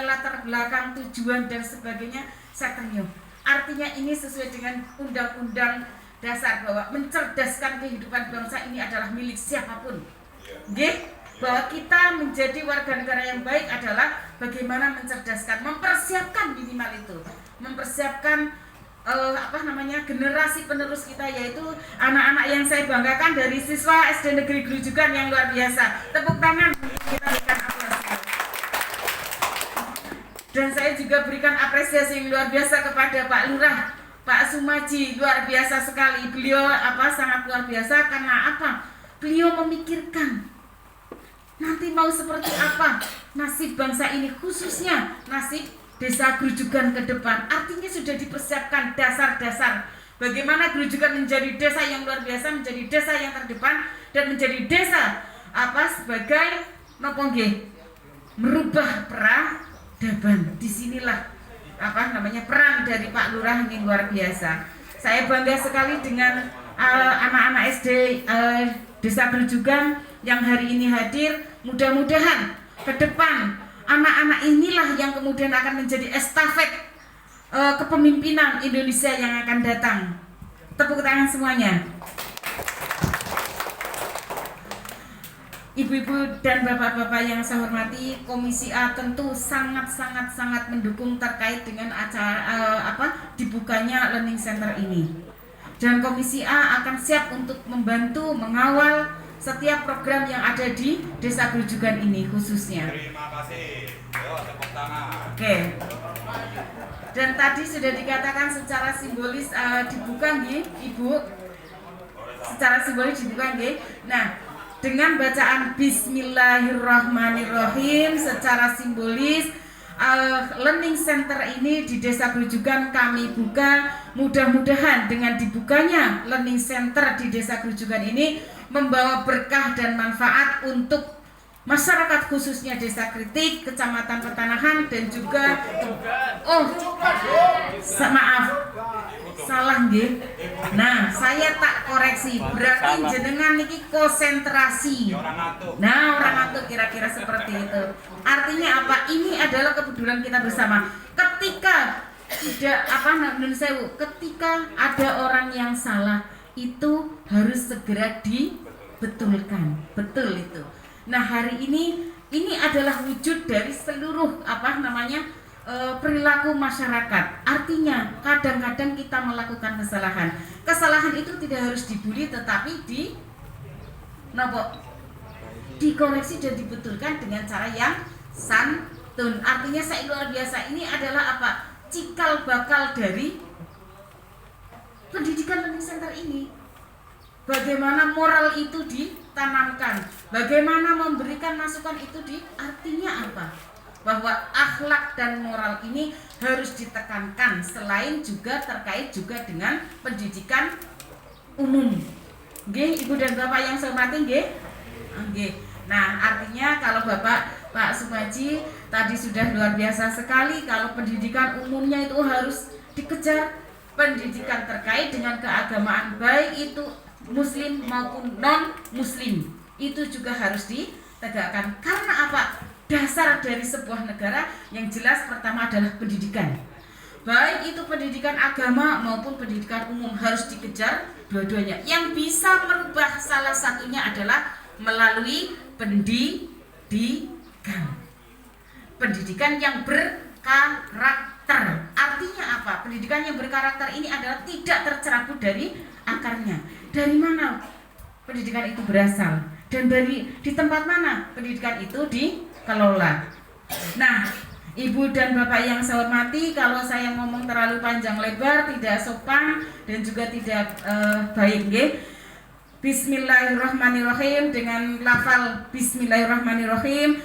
latar belakang, tujuan dan sebagainya, saya ternyuh. Artinya ini sesuai dengan undang-undang dasar bahwa mencerdaskan kehidupan bangsa ini adalah milik siapapun. Nggih, bahwa kita menjadi warga negara yang baik adalah bagaimana mencerdaskan, mempersiapkan minimal itu, mempersiapkan generasi penerus kita, yaitu anak-anak yang saya banggakan dari siswa SD Negeri Grujugan yang luar biasa. Tepuk tangan kita berikan apresiasi. Dan saya juga berikan apresiasi yang luar biasa kepada Pak Lurah, Pak Sumaji, luar biasa sekali. Beliau sangat luar biasa karena beliau memikirkan nanti mau seperti apa nasib bangsa ini, khususnya nasib Desa Grujugan ke depan. Artinya sudah dipersiapkan dasar-dasar bagaimana Grujugan menjadi desa yang luar biasa, menjadi desa yang terdepan, dan menjadi desa sebagai merubah peradaban. Disinilah peran dari Pak Lurah ini luar biasa. Saya bangga sekali dengan anak-anak SD Desa Grujugan yang hari ini hadir. Mudah-mudahan ke depan anak-anak inilah yang kemudian akan menjadi estafet kepemimpinan Indonesia yang akan datang. Tepuk tangan semuanya. Ibu-ibu dan bapak-bapak yang saya hormati, Komisi A tentu sangat mendukung terkait dengan acara dibukanya learning center ini. Dan Komisi A akan siap untuk membantu mengawal setiap program yang ada di Desa Grujugan ini khususnya. Terima kasih. Yo, tepuk tangan. Oke. Dan tadi sudah dikatakan secara simbolis dibuka nggih, Ibu. Secara simbolis dibuka nggih. Nah, dengan bacaan Bismillahirrahmanirrahim secara simbolis learning center ini di Desa Grujugan kami buka. Mudah-mudahan dengan dibukanya learning center di Desa Grujugan ini membawa berkah dan manfaat untuk masyarakat, khususnya Desa Kritik, Kecamatan Petanahan, dan juga maaf salah nggih. Nah, saya tak koreksi, berarti jenengan niki konsentrasi. Nah, orang ngantuk kira-kira seperti itu. Artinya apa? Ini adalah kepedulian kita bersama. Ketika ketika ada orang yang salah, itu harus segera betulkan, betul itu. Nah hari ini adalah wujud dari seluruh perilaku masyarakat. Artinya kadang-kadang kita melakukan kesalahan. Kesalahan itu tidak harus dibully, tetapi dikoreksi dan dibetulkan dengan cara yang santun. Artinya saya luar biasa ini adalah cikal bakal dari pendidikan learning center ini. Bagaimana moral itu ditanamkan, bagaimana memberikan masukan itu artinya apa? Bahwa akhlak dan moral ini harus ditekankan, selain juga terkait juga dengan pendidikan umum. Nggih, Ibu dan Bapak yang saya hormati, nggih. Nah, artinya kalau Pak Sumaji tadi sudah luar biasa sekali, kalau pendidikan umumnya itu harus dikejar, pendidikan terkait dengan keagamaan baik itu muslim maupun non muslim itu juga harus ditegakkan. Karena apa? Dasar dari sebuah negara yang jelas pertama adalah pendidikan. Baik itu pendidikan agama maupun pendidikan umum harus dikejar dua-duanya. Yang bisa merubah salah satunya adalah melalui pendidikan. Pendidikan yang berkarakter. Artinya apa? Pendidikan yang berkarakter ini adalah tidak tercerabut dari akarnya. Dari mana pendidikan itu berasal? Dan di tempat mana pendidikan itu dikelola? Nah, Ibu dan Bapak yang saya hormati, kalau saya ngomong terlalu panjang lebar, tidak sopan dan juga tidak baik, nggih. Bismillahirrahmanirrahim, dengan lafal Bismillahirrahmanirrahim,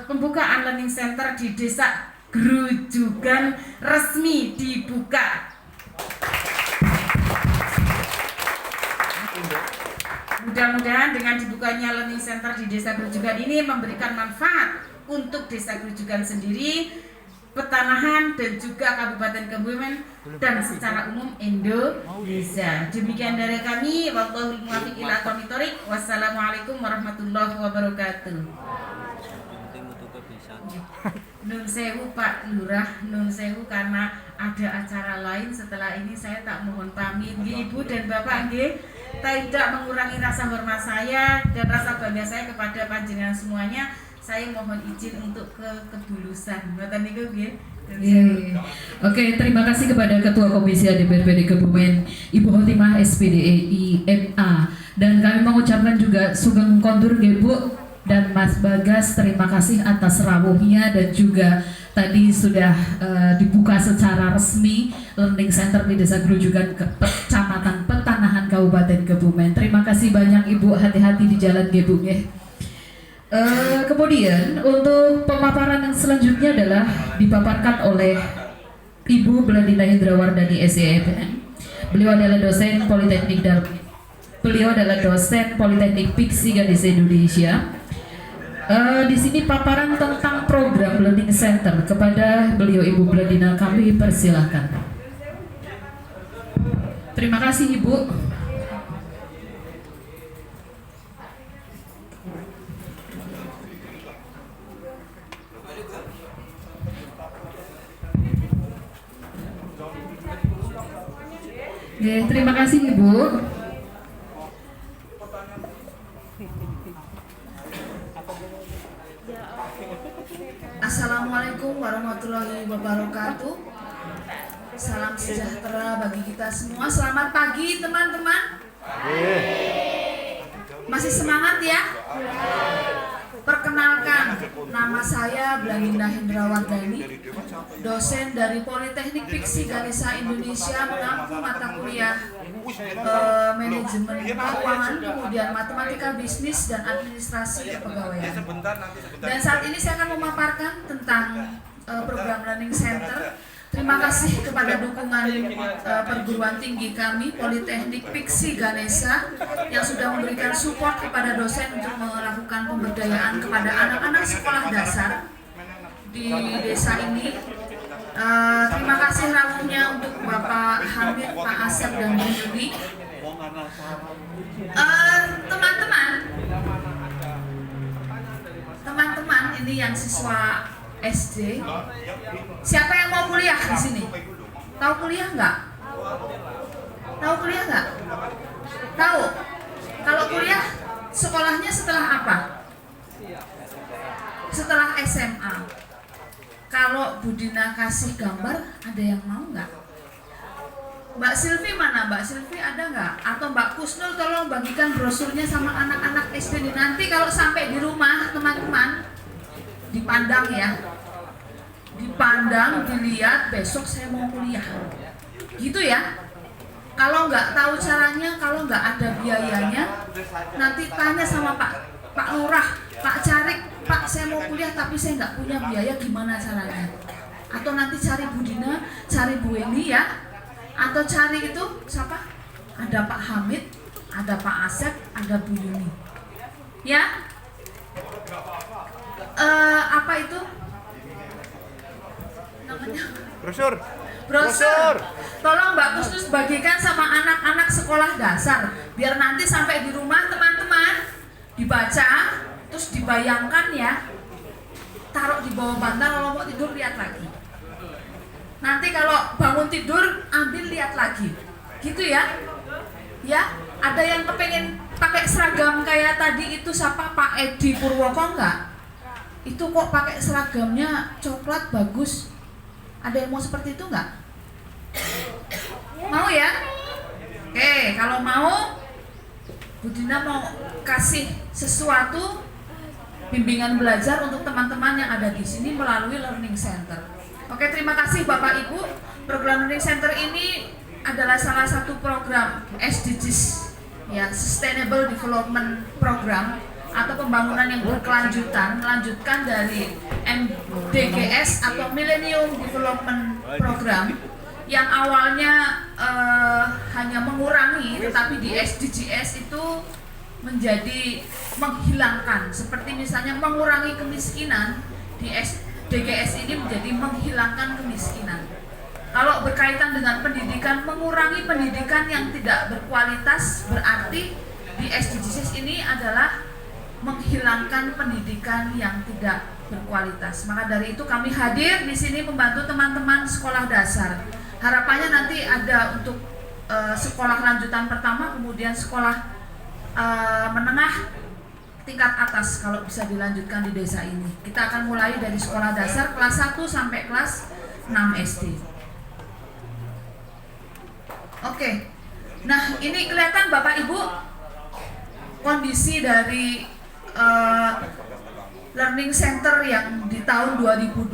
pembukaan learning center di Desa Grujugan resmi dibuka. Mudah-mudahan dengan dibukanya learning center di Desa Grujugan ini memberikan manfaat untuk Desa Grujugan sendiri, Petanahan, dan juga Kabupaten Kebumen, dan secara umum Indonesia. Demikian dari kami. Wallahul muwaffiq ila aqwamit thoriq. Wassalamualaikum warahmatullahi wabarakatuh. Nun sewu Pak Lurah, nun sewu karena ada acara lain setelah ini, saya tak mohon pamit. Ibu dan Bapak, tidak mengurangi rasa hormat saya dan rasa bangga saya kepada panjenengan semuanya. Saya mohon izin untuk kebulusan. Mboten niku nggih. Oke, terima kasih kepada Ketua Komisi DPRD Kebumen, Ibu Khotimah SPDI MA, dan kami mengucapkan juga sugeng kondur nggih Bu, dan Mas Bagas, terima kasih atas rawuhnya, dan juga tadi sudah dibuka secara resmi Learning Center di Desa Grujugan, Kecamatan Petanahan, Kabupaten Kebumen. Terima kasih banyak Ibu, hati-hati di jalan nggih Bu nggih. Kemudian untuk pemaparan yang selanjutnya adalah dipaparkan oleh Ibu Bladina Hindrawardani SEMN. Beliau adalah dosen Politeknik Piksi Ganesha Indonesia. Di sini paparan tentang program Learning Center kepada beliau Ibu Bladina, kami persilahkan. Terima kasih Ibu. Terima kasih Ibu. Assalamualaikum warahmatullahi wabarakatuh. Salam sejahtera bagi kita semua. Selamat pagi teman-teman. Masih semangat ya? Perkenalkan, nama saya Bladina Hindrawardani, dosen dari Politeknik Piksi Ganesha Indonesia, mengampu mata kuliah manajemen keuangan, kemudian matematika bisnis dan administrasi kepegawaian. Dan saat ini saya akan memaparkan tentang program Learning Center. Terima kasih kepada dukungan perguruan tinggi kami Politeknik Piksi Ganesha yang sudah memberikan support kepada dosen untuk melakukan pemberdayaan kepada anak-anak sekolah dasar di desa ini. Terima kasih rawuhnya untuk Bapak Hamid, Pak Asep, dan Bu Yudi. Teman-teman ini yang siswa SD. Siapa yang mau kuliah di sini? Tahu kuliah nggak? Tahu kuliah nggak? Tahu? Kalau kuliah sekolahnya setelah apa? Setelah SMA. Kalau Bu Dina kasih gambar, ada yang mau nggak? Mbak Silvi mana? Mbak Silvi ada nggak? Atau Mbak Kusnul tolong bagikan brosurnya sama anak-anak SD ini. Nanti kalau sampai di rumah teman-teman, dipandang ya, dipandang, dilihat, besok saya mau kuliah, gitu ya. Kalau nggak tahu caranya, kalau nggak ada biayanya, nanti tanya sama Pak Lurah, Pak Carik, Pak saya mau kuliah tapi saya nggak punya biaya, gimana caranya? Atau nanti cari Bu Dina, cari Bu Eni ya, atau cari itu siapa? Ada Pak Hamid, ada Pak Asep, ada Bu Yuni, ya. Apa itu namanya? Brosur. Tolong Mbak Kusnus bagikan sama anak-anak sekolah dasar, biar nanti sampai di rumah teman-teman dibaca, terus dibayangkan ya, taruh di bawah bantal, kalau mau tidur lihat lagi. Nanti kalau bangun tidur ambil lihat lagi, gitu ya. Ya, ada yang kepengen pakai seragam kayak tadi itu siapa, Pak Edi Purwoko enggak? Itu kok pakai seragamnya coklat bagus. Ada yang mau seperti itu enggak? Mau ya? Oke, kalau mau Bu Dina mau kasih sesuatu bimbingan belajar untuk teman-teman yang ada di sini melalui Learning Center. Oke, terima kasih Bapak Ibu. Program Learning Center ini adalah salah satu program SDGs, ya, Sustainable Development Program, atau pembangunan yang berkelanjutan, melanjutkan dari MDGs atau Millennium Development Program yang awalnya hanya mengurangi, tetapi di SDGs itu menjadi menghilangkan. Seperti misalnya mengurangi kemiskinan, di SDGs ini menjadi menghilangkan kemiskinan. Kalau berkaitan dengan pendidikan, mengurangi pendidikan yang tidak berkualitas, berarti di SDGs ini adalah menghilangkan pendidikan yang tidak berkualitas. Maka dari itu kami hadir di sini membantu teman-teman sekolah dasar. Harapannya nanti ada untuk sekolah lanjutan pertama, kemudian sekolah menengah tingkat atas kalau bisa dilanjutkan di desa ini. Kita akan mulai dari sekolah dasar kelas 1 sampai kelas 6 SD. Oke. Nah, ini kelihatan Bapak Ibu kondisi dari Learning Center yang di tahun 2021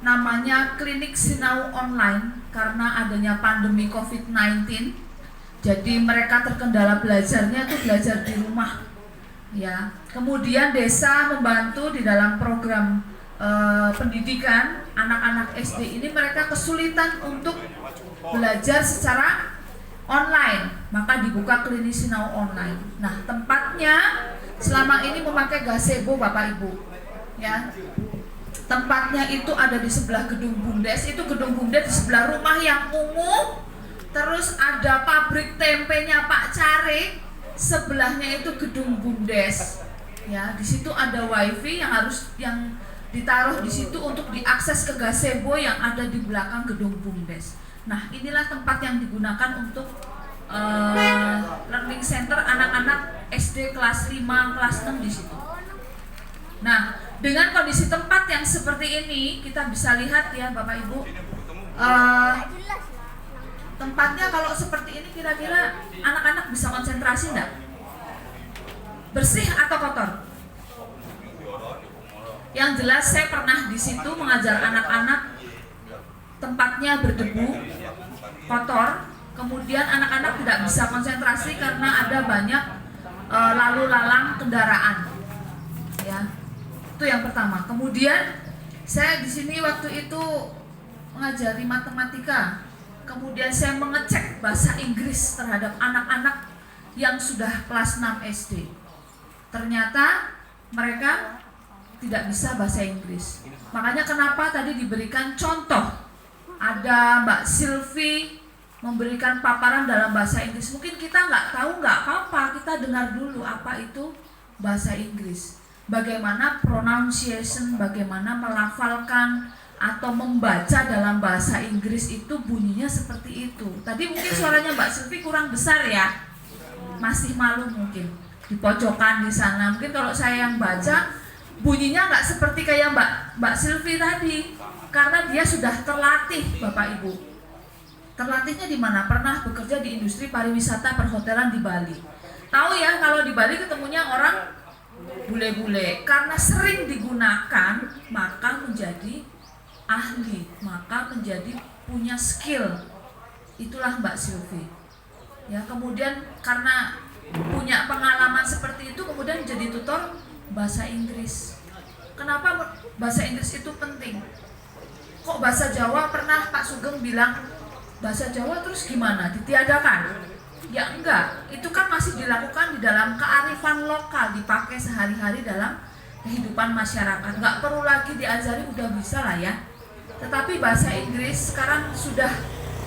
namanya Klinik Sinau Online karena adanya pandemi COVID-19. Jadi mereka terkendala belajarnya tuh belajar di rumah, ya. Kemudian desa membantu di dalam program pendidikan anak-anak SD ini, mereka kesulitan untuk belajar secara online, maka dibuka Klinik Sinau Online. Nah, tempatnya selama ini memakai gazebo Bapak Ibu, ya. Tempatnya itu ada di sebelah gedung BUMDes, itu gedung BUMDes di sebelah rumah yang ungu. Terus ada pabrik tempenya Pak Carik, sebelahnya itu gedung BUMDes. Ya, di situ ada wifi yang ditaruh di situ untuk diakses ke gazebo yang ada di belakang gedung BUMDes. Nah, inilah tempat yang digunakan untuk Learning Center anak-anak SD kelas 5, kelas 6 di situ. Nah, dengan kondisi tempat yang seperti ini, kita bisa lihat ya Bapak Ibu, tempatnya kalau seperti ini kira-kira anak-anak bisa konsentrasi enggak? Bersih atau kotor? Yang jelas saya pernah di situ mengajar anak-anak, tempatnya berdebu, kotor, kemudian anak-anak tidak bisa konsentrasi karena ada banyak lalu lalang kendaraan. Ya. Itu yang pertama. Kemudian saya di sini waktu itu mengajari matematika. Kemudian saya mengecek bahasa Inggris terhadap anak-anak yang sudah kelas 6 SD. Ternyata mereka tidak bisa bahasa Inggris. Makanya kenapa tadi diberikan contoh. Ada Mbak Silvi memberikan paparan dalam bahasa Inggris. Mungkin kita nggak tahu, nggak apa-apa, kita dengar dulu apa itu bahasa Inggris. Bagaimana pronunciation, bagaimana melafalkan atau membaca dalam bahasa Inggris itu bunyinya seperti itu. Tadi mungkin suaranya Mbak Silvi kurang besar ya. masih malu mungkin di pojokan di sana. Mungkin kalau saya yang baca bunyinya nggak seperti kayak Mbak Sylvie tadi, karena dia sudah terlatih, Bapak Ibu. Terlatihnya di mana? Pernah bekerja di industri pariwisata perhotelan di Bali. Tahu ya, kalau di Bali ketemunya orang bule-bule, karena sering digunakan maka menjadi ahli, maka menjadi punya skill. Itulah Mbak Sylvie. Ya, kemudian karena punya pengalaman seperti itu, kemudian jadi tutor bahasa Inggris. Kenapa bahasa Inggris itu penting? Kok bahasa Jawa pernah Pak Sugeng bilang bahasa Jawa terus gimana? Ditiadakan? Ya enggak, itu kan masih dilakukan di dalam kearifan lokal, dipakai sehari-hari dalam kehidupan masyarakat. Enggak perlu lagi diajari, udah bisa lah ya. Tetapi bahasa Inggris sekarang sudah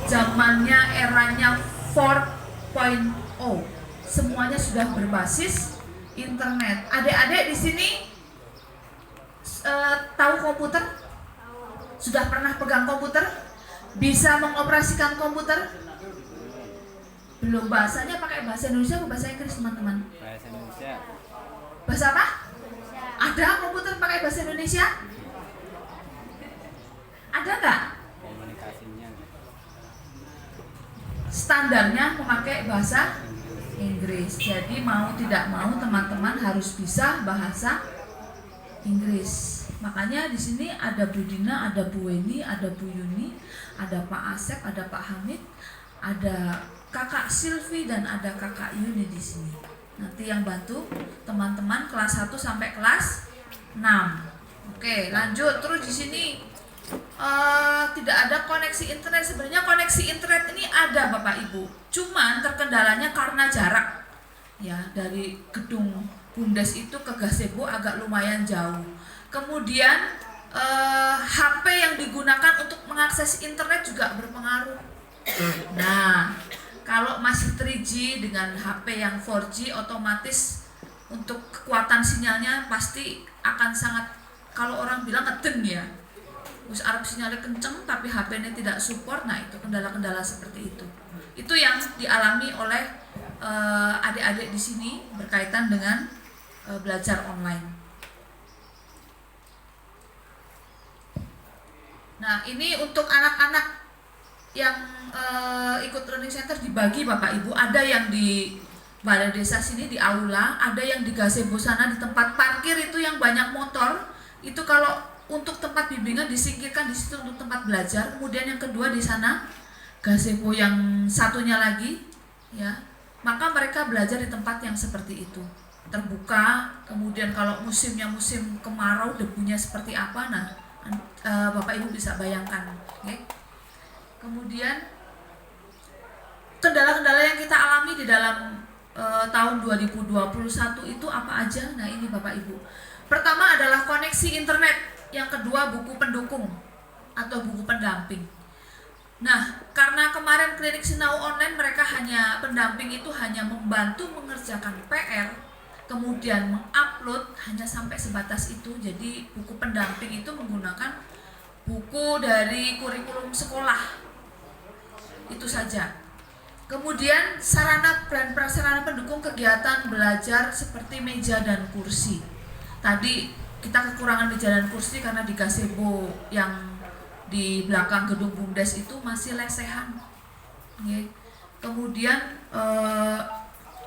zamannya, eranya 4.0. Semuanya sudah berbasis internet. Adik-adik di sini tahu komputer? Sudah pernah pegang komputer? Bisa mengoperasikan komputer? Belum. Bahasanya pakai bahasa Indonesia atau bahasa Inggris, teman-teman? Bahasa Indonesia. Bahasa apa? Ada komputer pakai bahasa Indonesia? Ada nggak? Komunikasinya. Standarnya memakai bahasa Inggris. Jadi mau tidak mau teman-teman harus bisa bahasa Inggris. Makanya di sini ada Bu Dina, ada Bu Weni, ada Bu Yuni, ada Pak Asep, ada Pak Hamid, ada Kakak Sylvie dan ada Kakak Yuni di sini. Nanti yang bantu teman-teman kelas 1 sampai kelas 6. Oke, lanjut. Terus di sini tidak ada koneksi internet. Sebenarnya koneksi internet ini ada Bapak Ibu, cuman terkendalanya karena jarak ya, dari gedung Bumdes itu ke gazebo agak lumayan jauh. Kemudian HP yang digunakan untuk mengakses internet juga berpengaruh. Nah, kalau masih 3G dengan HP yang 4G, otomatis untuk kekuatan sinyalnya pasti akan sangat, kalau orang bilang ngeden ya, terus Arab sinyalnya kenceng tapi HP-nya tidak support. Nah, itu kendala-kendala seperti itu. Itu yang dialami oleh adik-adik di sini berkaitan dengan belajar online. Nah, ini untuk anak-anak yang ikut learning center dibagi Bapak Ibu. Ada yang di balai desa sini di aula, ada yang di gazebo sana di tempat parkir itu yang banyak motor. Itu kalau untuk tempat bimbingan disingkirkan di situ untuk tempat belajar. Kemudian yang kedua di sana gazebo yang satunya lagi ya. Maka mereka belajar di tempat yang seperti itu, terbuka. Kemudian kalau musimnya musim kemarau, debunya seperti apa, nah Bapak Ibu bisa bayangkan. Okay? Kemudian kendala-kendala yang kita alami di dalam tahun 2021 itu apa aja? Nah, ini Bapak Ibu. Pertama adalah koneksi internet. Yang kedua buku pendukung atau buku pendamping. Nah, karena kemarin klinik Sinau online, mereka pendamping itu hanya membantu mengerjakan PR, kemudian mengupload, hanya sampai sebatas itu. Jadi buku pendamping itu menggunakan buku dari kurikulum sekolah, itu saja. Kemudian sarana dan prasarana pendukung kegiatan belajar seperti meja dan kursi. Tadi kita kekurangan meja dan kursi karena di gazebo yang di belakang gedung Bumdes itu masih lesehan. Okay. Kemudian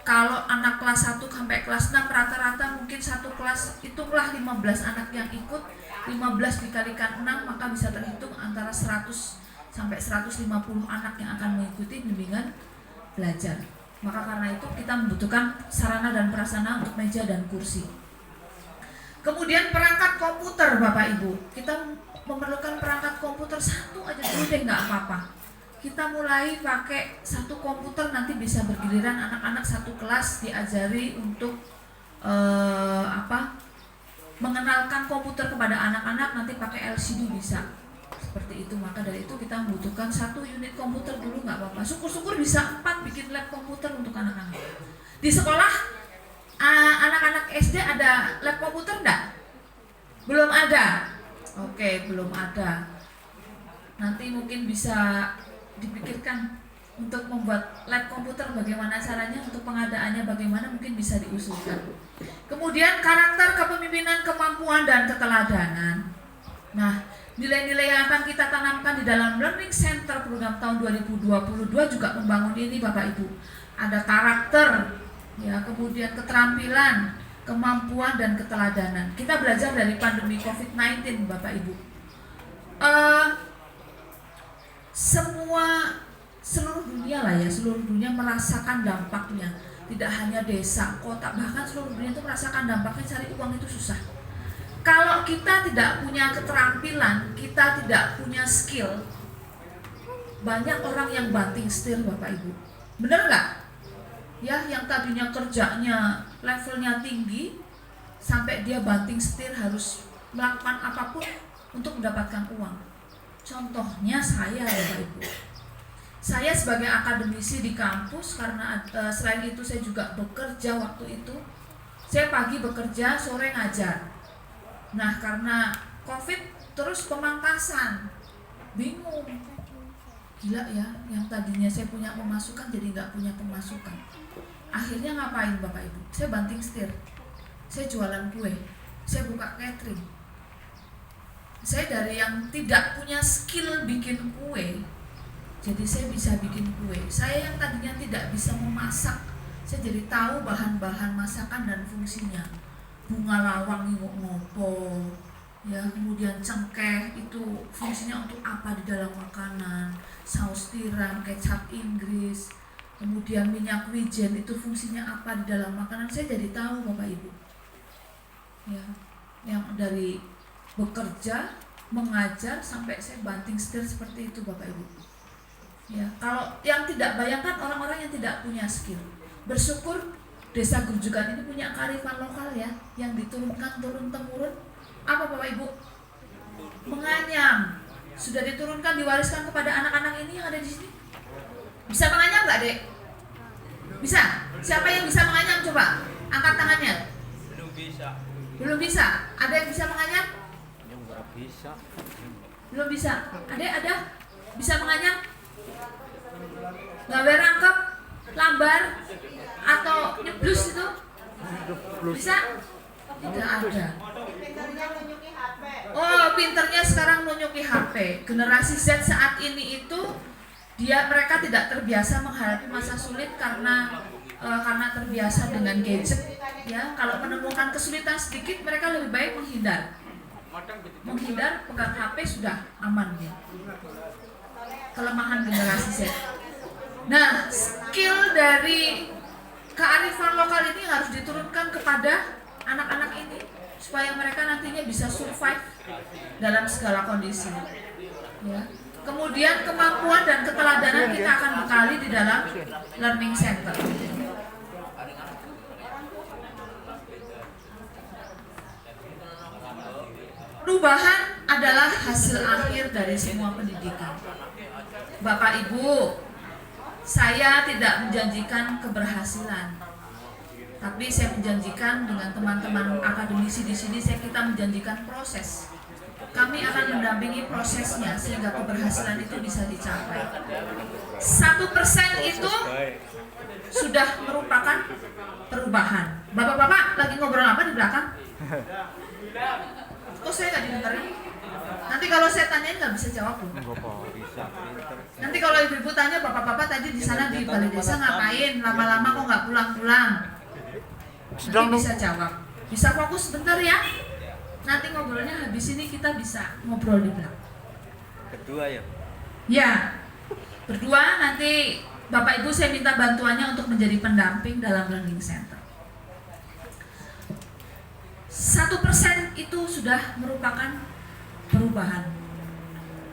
kalau anak kelas 1 sampai kelas 6 rata-rata mungkin satu kelas, hitunglah 15 anak yang ikut, 15 dikalikan 6 maka bisa terhitung antara 100 sampai 150 anak yang akan mengikuti bimbingan belajar. Maka karena itu kita membutuhkan sarana dan prasarana untuk meja dan kursi. Kemudian perangkat komputer Bapak Ibu, kita memerlukan perangkat komputer satu aja dulu deh, nggak apa-apa. Kita mulai pakai satu komputer, nanti bisa bergiliran anak-anak satu kelas diajari untuk mengenalkan komputer kepada anak-anak, nanti pakai LCD bisa. Seperti itu. Maka dari itu kita membutuhkan satu unit komputer dulu, nggak apa-apa. Syukur-syukur bisa 4 bikin lab komputer untuk anak-anak. Di sekolah anak-anak SD ada lab komputer enggak? Belum ada. Oke, belum ada. Nanti mungkin bisa dipikirkan untuk membuat lab komputer, bagaimana caranya, untuk pengadaannya bagaimana, mungkin bisa diusulkan. Kemudian karakter kepemimpinan, kemampuan, dan keteladanan. Nah, nilai-nilai yang akan kita tanamkan di dalam Learning Center program tahun 2022 juga membangun ini Bapak Ibu. Ada karakter, ya, kemudian keterampilan, kemampuan, dan keteladanan. Kita belajar dari pandemi COVID-19 Bapak Ibu. Seluruh dunia lah ya, seluruh dunia merasakan dampaknya. Tidak hanya desa, kota, bahkan seluruh dunia itu merasakan dampaknya. Cari uang itu susah. Kalau kita tidak punya keterampilan, kita tidak punya skill, banyak orang yang banting setir Bapak Ibu. Bener nggak? Ya, yang tadinya kerjanya levelnya tinggi, sampai dia banting setir harus melakukan apapun untuk mendapatkan uang. Contohnya saya Bapak Ibu. Saya sebagai akademisi di kampus, karena selain itu saya juga bekerja waktu itu. Saya pagi bekerja, sore ngajar. Nah, karena COVID terus pemangkasan, bingung. Gila ya, yang tadinya saya punya pemasukan jadi nggak punya pemasukan. Akhirnya ngapain Bapak Ibu? Saya banting setir. Saya jualan kue, saya buka catering. Saya dari yang tidak punya skill bikin kue, jadi saya bisa bikin kue. Saya yang tadinya tidak bisa memasak, saya jadi tahu bahan-bahan masakan dan fungsinya. Bunga lawang ngopo, ya, kemudian cengkeh itu fungsinya untuk apa di dalam makanan, saus tiram, kecap Inggris, kemudian minyak wijen itu fungsinya apa di dalam makanan. Saya jadi tahu Bapak Ibu. Ya, yang dari bekerja, mengajar, sampai saya banting setir seperti itu Bapak Ibu. Ya, kalau yang tidak, bayangkan orang-orang yang tidak punya skill. Bersyukur Desa Grujugan ini punya kearifan lokal ya, yang diturunkan turun-temurun. Apa Bapak Ibu? Menganyam. Sudah diturunkan, diwariskan kepada anak-anak ini yang ada di sini. Bisa menganyam nggak, Dek? Bisa? Siapa yang bisa menganyam coba? Angkat tangannya. Belum bisa. Belum bisa? Ada yang bisa menganyam? Yang nggak bisa. Belum bisa. Ada bisa menganyam? Gawe rangkep, lambar, atau nyeblus itu? Bisa? Tidak ada. Oh, pinternya sekarang menyuki HP. Generasi Z saat ini itu mereka tidak terbiasa menghadapi masa sulit karena terbiasa dengan gadget. Ya, kalau menemukan kesulitan sedikit, mereka lebih baik menghindar. Pegang HP sudah aman ya. Kelemahan generasi Z. Nah, skill dari kearifan lokal ini harus diturunkan kepada anak-anak ini supaya mereka nantinya bisa survive dalam segala kondisi. Ya. Kemudian kemampuan dan keteladanan kita akan bekali di dalam Learning Center. Perubahan adalah hasil akhir dari semua pendidikan. Bapak Ibu, saya tidak menjanjikan keberhasilan, tapi saya menjanjikan dengan teman-teman akademisi di sini, kita menjanjikan proses. Kami akan mendampingi prosesnya sehingga keberhasilan itu bisa dicapai. 1% itu sudah merupakan perubahan. Bapak-bapak lagi ngobrol apa di belakang? Kok saya nggak didengerin? Nanti kalau saya tanyain nggak bisa jawab loh. Nanti kalau ibu-ibu tanya, bapak-bapak tadi di sana di balai desa ngapain? Lama-lama kok nggak pulang-pulang? Nanti bisa jawab. Bisa fokus sebentar ya. Nanti ngobrolnya habis ini kita bisa ngobrol di belakang. Berdua ya? Ya, berdua. Nanti Bapak Ibu saya minta bantuannya untuk menjadi pendamping dalam Learning Center. 1% itu sudah merupakan perubahan.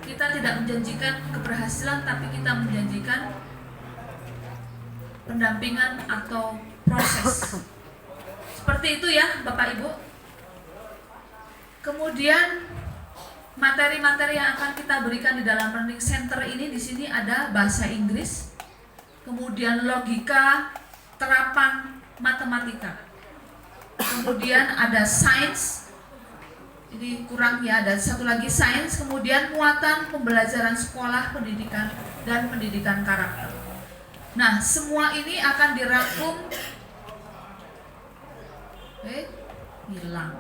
Kita tidak menjanjikan keberhasilan, tapi kita menjanjikan pendampingan atau proses. Seperti itu ya Bapak Ibu. Kemudian materi-materi yang akan kita berikan di dalam Learning Center ini, di sini ada bahasa Inggris, kemudian logika, terapan matematika. Kemudian ada sains, ini kurang ya, ada satu lagi sains, kemudian muatan pembelajaran sekolah, pendidikan, dan pendidikan karakter. Nah, semua ini akan dirangkum. Hilang.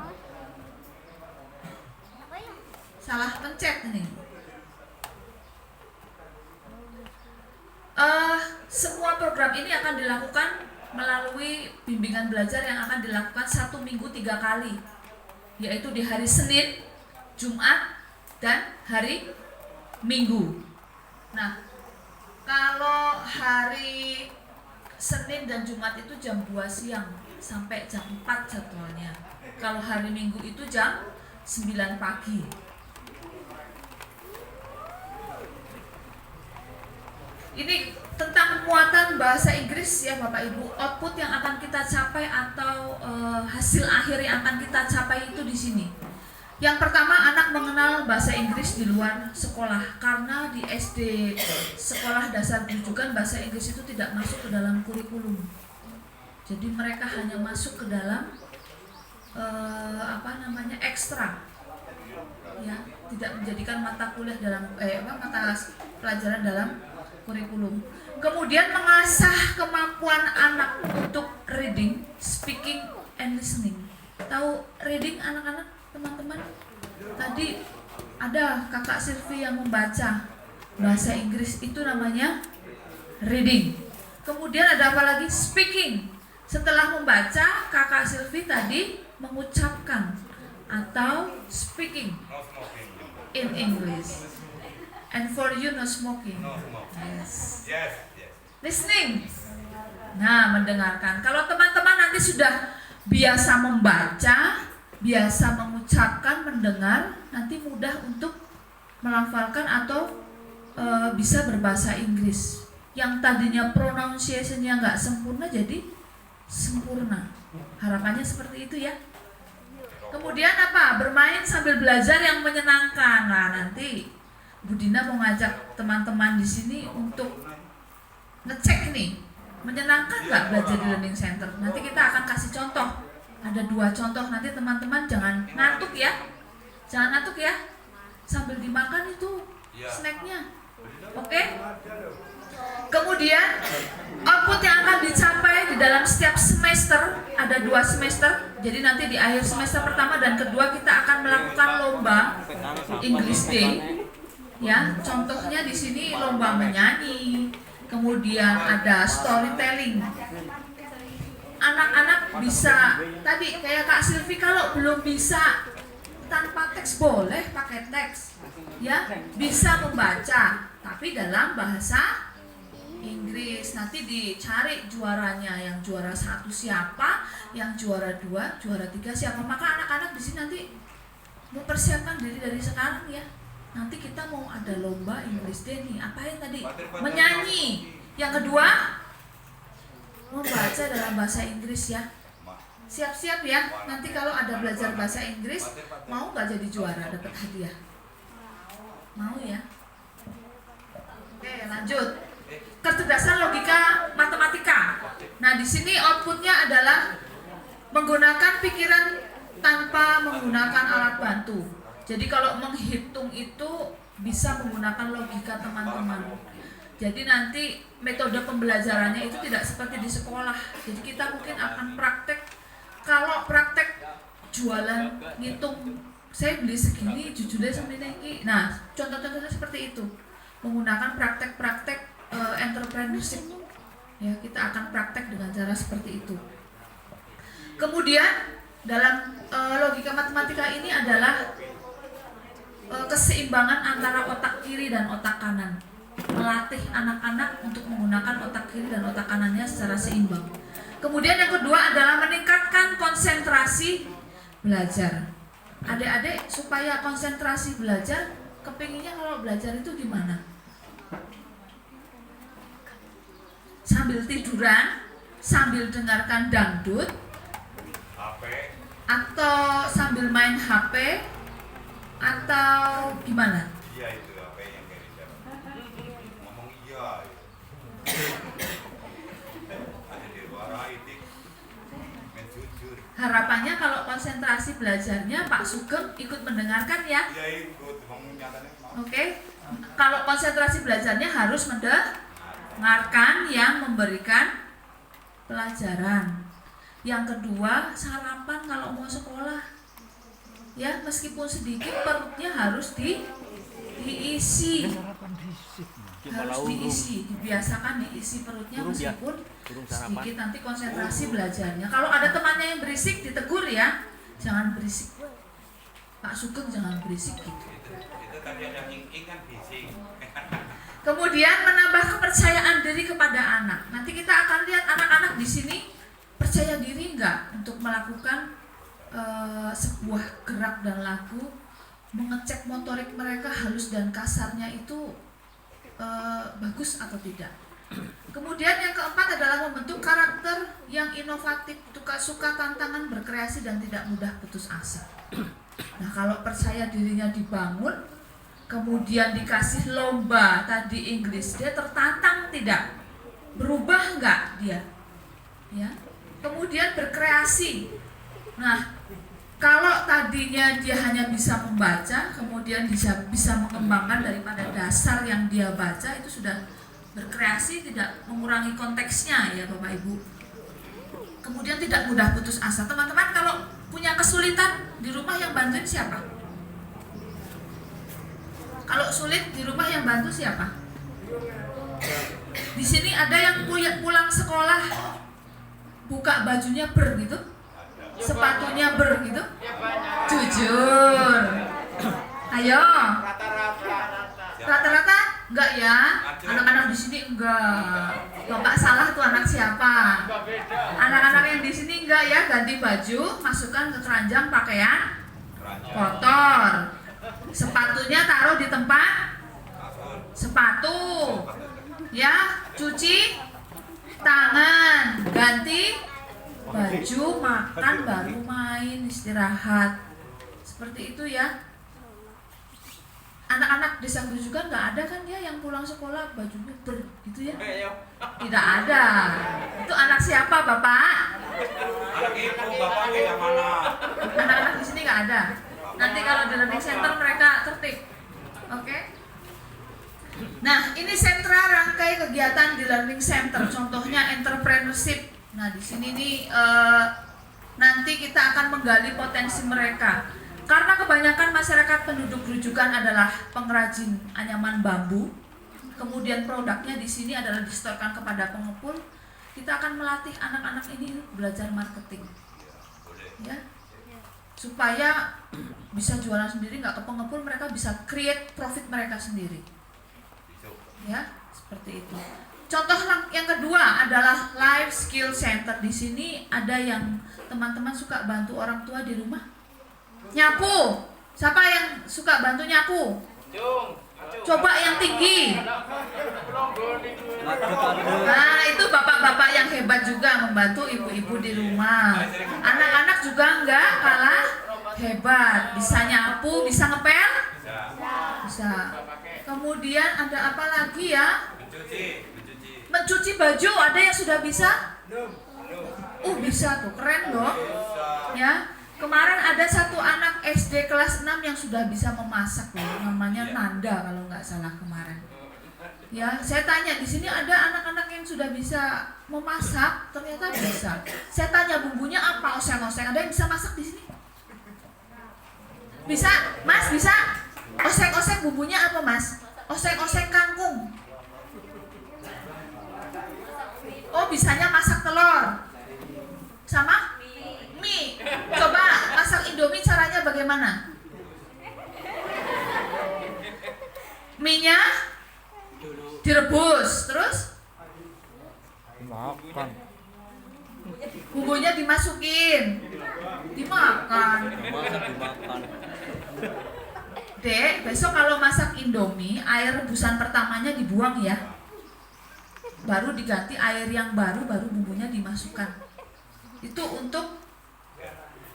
Salah pencet nih. Semua program ini akan dilakukan melalui bimbingan belajar yang akan dilakukan 1 minggu 3 kali, yaitu di hari Senin, Jumat, dan hari Minggu. Nah, kalau hari Senin dan Jumat itu jam 2 siang sampai jam 4 jadwalnya. Kalau hari Minggu itu jam 9 pagi. Ini tentang muatan bahasa Inggris ya Bapak Ibu. Output yang akan kita capai atau hasil akhir yang akan kita capai itu di sini. Yang pertama, anak mengenal bahasa Inggris di luar sekolah, karena di SD sekolah dasar rujukan bahasa Inggris itu tidak masuk ke dalam kurikulum. Jadi mereka hanya masuk ke dalam ekstra, ya, tidak menjadikan mata kuliah dalam mata pelajaran dalam kurikulum. Kemudian mengasah kemampuan anak untuk reading, speaking, and listening. Tahu reading anak-anak teman-teman? Tadi ada kakak Silvi yang membaca bahasa Inggris, itu namanya reading. Kemudian ada apa lagi? Speaking. Setelah membaca, kakak Silvi tadi mengucapkan atau speaking in English. And for you, no smoking. Yes. Listening. Nah, mendengarkan. Kalau teman-teman nanti sudah biasa membaca, biasa mengucapkan, mendengar, nanti mudah untuk melafalkan atau bisa berbahasa Inggris. Yang tadinya pronunciation-nya nggak sempurna jadi sempurna. Harapannya seperti itu ya. Kemudian apa? Bermain sambil belajar yang menyenangkan. Nah, nanti Bu Dina mau ngajak teman-teman di sini untuk ngecek nih, menyenangkan nggak belajar di Learning Center. Nanti kita akan kasih contoh. Ada 2 contoh, nanti teman-teman jangan ngantuk ya. Jangan ngantuk ya. Sambil dimakan itu snacknya. Oke? Kemudian output yang akan dicapai di dalam setiap semester, ada 2 semester. Jadi nanti di akhir semester pertama dan kedua kita akan melakukan lomba English Day. Ya, contohnya di sini lomba menyanyi, kemudian ada storytelling. Anak-anak bisa, tadi kayak Kak Silvi, kalau belum bisa tanpa teks boleh pakai teks, ya, bisa membaca, tapi dalam bahasa Inggris. Nanti dicari juaranya, yang juara 1 siapa, yang juara 2, juara 3 siapa. Maka anak-anak di sini nanti mempersiapkan diri dari sekarang ya. Nanti kita mau ada lomba English Day nih. Apain tadi? Menyanyi. Yang kedua, membaca dalam bahasa Inggris ya. Siap-siap ya. Nanti kalau ada belajar bahasa Inggris, mau nggak jadi juara dapat hadiah? Mau ya? Oke, lanjut. Kecerdasan logika matematika. Nah, di sini outputnya adalah menggunakan pikiran tanpa menggunakan alat bantu. Jadi kalau menghitung itu bisa menggunakan logika teman-teman. Jadi nanti metode pembelajarannya itu tidak seperti di sekolah. Jadi kita mungkin akan praktek. Kalau praktek jualan, ngitung, saya beli segini, jujurnya segini. Nah, contoh-contohnya seperti itu. Menggunakan praktek-praktek entrepreneurship. Ya, kita akan praktek dengan cara seperti itu. Kemudian dalam logika matematika ini adalah keseimbangan antara otak kiri dan otak kanan. Melatih anak-anak untuk menggunakan otak kiri dan otak kanannya secara seimbang. Kemudian yang kedua adalah meningkatkan konsentrasi belajar. Adik-adik supaya konsentrasi belajar, kepinginnya kalau belajar itu gimana? Sambil tiduran, sambil dengarkan dangdut, atau sambil main HP, atau gimana? Iya itu apa yang kayak gitu. Ngomong iya. Ada di luar itu. Main jujur. Harapannya kalau konsentrasi belajarnya Pak Sugeng ikut mendengarkan ya. Iya ikut. Oke. Kalau konsentrasi belajarnya harus mendengarkan. Ngarkan yang memberikan pelajaran. Yang kedua, sarapan kalau mau sekolah. Ya, meskipun sedikit perutnya harus diisi. Harus diisi, dibiasakan diisi perutnya meskipun sedikit, nanti konsentrasi belajarnya. Kalau ada temannya yang berisik ditegur ya, jangan berisik. Pak Sugeng jangan berisik gitu. Itu tadi ada ing kan bising. Kemudian menambah kepercayaan diri kepada anak. Nanti kita akan lihat anak-anak di sini percaya diri enggak untuk melakukan sebuah gerak dan lagu, mengecek motorik mereka halus dan kasarnya itu bagus atau tidak. Kemudian yang keempat adalah membentuk karakter yang inovatif, suka tantangan, berkreasi dan tidak mudah putus asa. Nah, kalau percaya dirinya dibangun, kemudian dikasih lomba tadi Inggris, dia tertantang tidak? Berubah enggak dia? Ya. Kemudian berkreasi. Nah, kalau tadinya dia hanya bisa membaca, kemudian bisa mengembangkan daripada dasar yang dia baca, itu sudah berkreasi, tidak mengurangi konteksnya ya Bapak Ibu. Kemudian tidak mudah putus asa. Teman-teman kalau punya kesulitan di rumah yang bantuin siapa? Kalau sulit di rumah yang bantu siapa? Di sini ada yang pulang sekolah buka bajunya ber gitu, sepatunya ber gitu. Jujur. Ayo. Rata-rata enggak ya? Anak-anak di sini enggak. Bapak salah tuh anak siapa? Anak-anak yang di sini enggak ya, ganti baju, masukkan ke keranjang pakaian kotor. Sepatunya taruh di tempat sepatu. Ya, cuci tangan, ganti baju, makan, baru main, istirahat. Seperti itu ya. Anak-anak desa juga nggak ada kan ya yang pulang sekolah bajunya ber gitu ya? Tidak ada. Itu anak siapa Bapak? Anak ibu, bapak yang mana? Anak-anak di sini nggak ada. Nanti kalau di learning center mereka tertib. Oke? Nah, ini sentra rangkai kegiatan di learning center. Contohnya entrepreneurship. Nah, di sini nih nanti kita akan menggali potensi mereka. Karena kebanyakan masyarakat penduduk rujukan adalah pengrajin anyaman bambu, kemudian produknya di sini adalah disetorkan kepada pengepul. Kita akan melatih anak-anak ini belajar marketing, ya, supaya bisa jualan sendiri, nggak ke pengepul, mereka bisa create profit mereka sendiri, ya, seperti itu. Contoh yang kedua adalah life skill center. Di sini ada yang teman-teman suka bantu orang tua di rumah. Nyapu. Siapa yang suka bantu nyapu? Coba yang tinggi. Nah, itu bapak-bapak yang hebat juga membantu ibu-ibu di rumah. Anak-anak juga enggak kalah hebat. Bisa nyapu, bisa ngepel? Bisa. Kemudian ada apa lagi ya? Mencuci baju. Ada yang sudah bisa? Bisa tuh, keren loh. Ya. Kemarin ada satu anak SD kelas 6 yang sudah bisa memasak loh, namanya Nanda kalau nggak salah kemarin. Ya, saya tanya di sini ada anak-anak yang sudah bisa memasak, ternyata bisa. Saya tanya bumbunya apa, oseng-oseng. Ada yang bisa masak di sini? Bisa, Mas, bisa. Oseng-oseng bumbunya apa, Mas? Oseng-oseng kangkung. Oh, bisanya masak telur. Sama? Mie. Coba masak Indomie caranya bagaimana? Mie-nya direbus, terus Makan. bumbunya dimasukin, dimakan. Dimakan. Dek, besok kalau masak Indomie, air rebusan pertamanya dibuang ya. Baru diganti air yang baru bumbunya dimasukkan. Itu untuk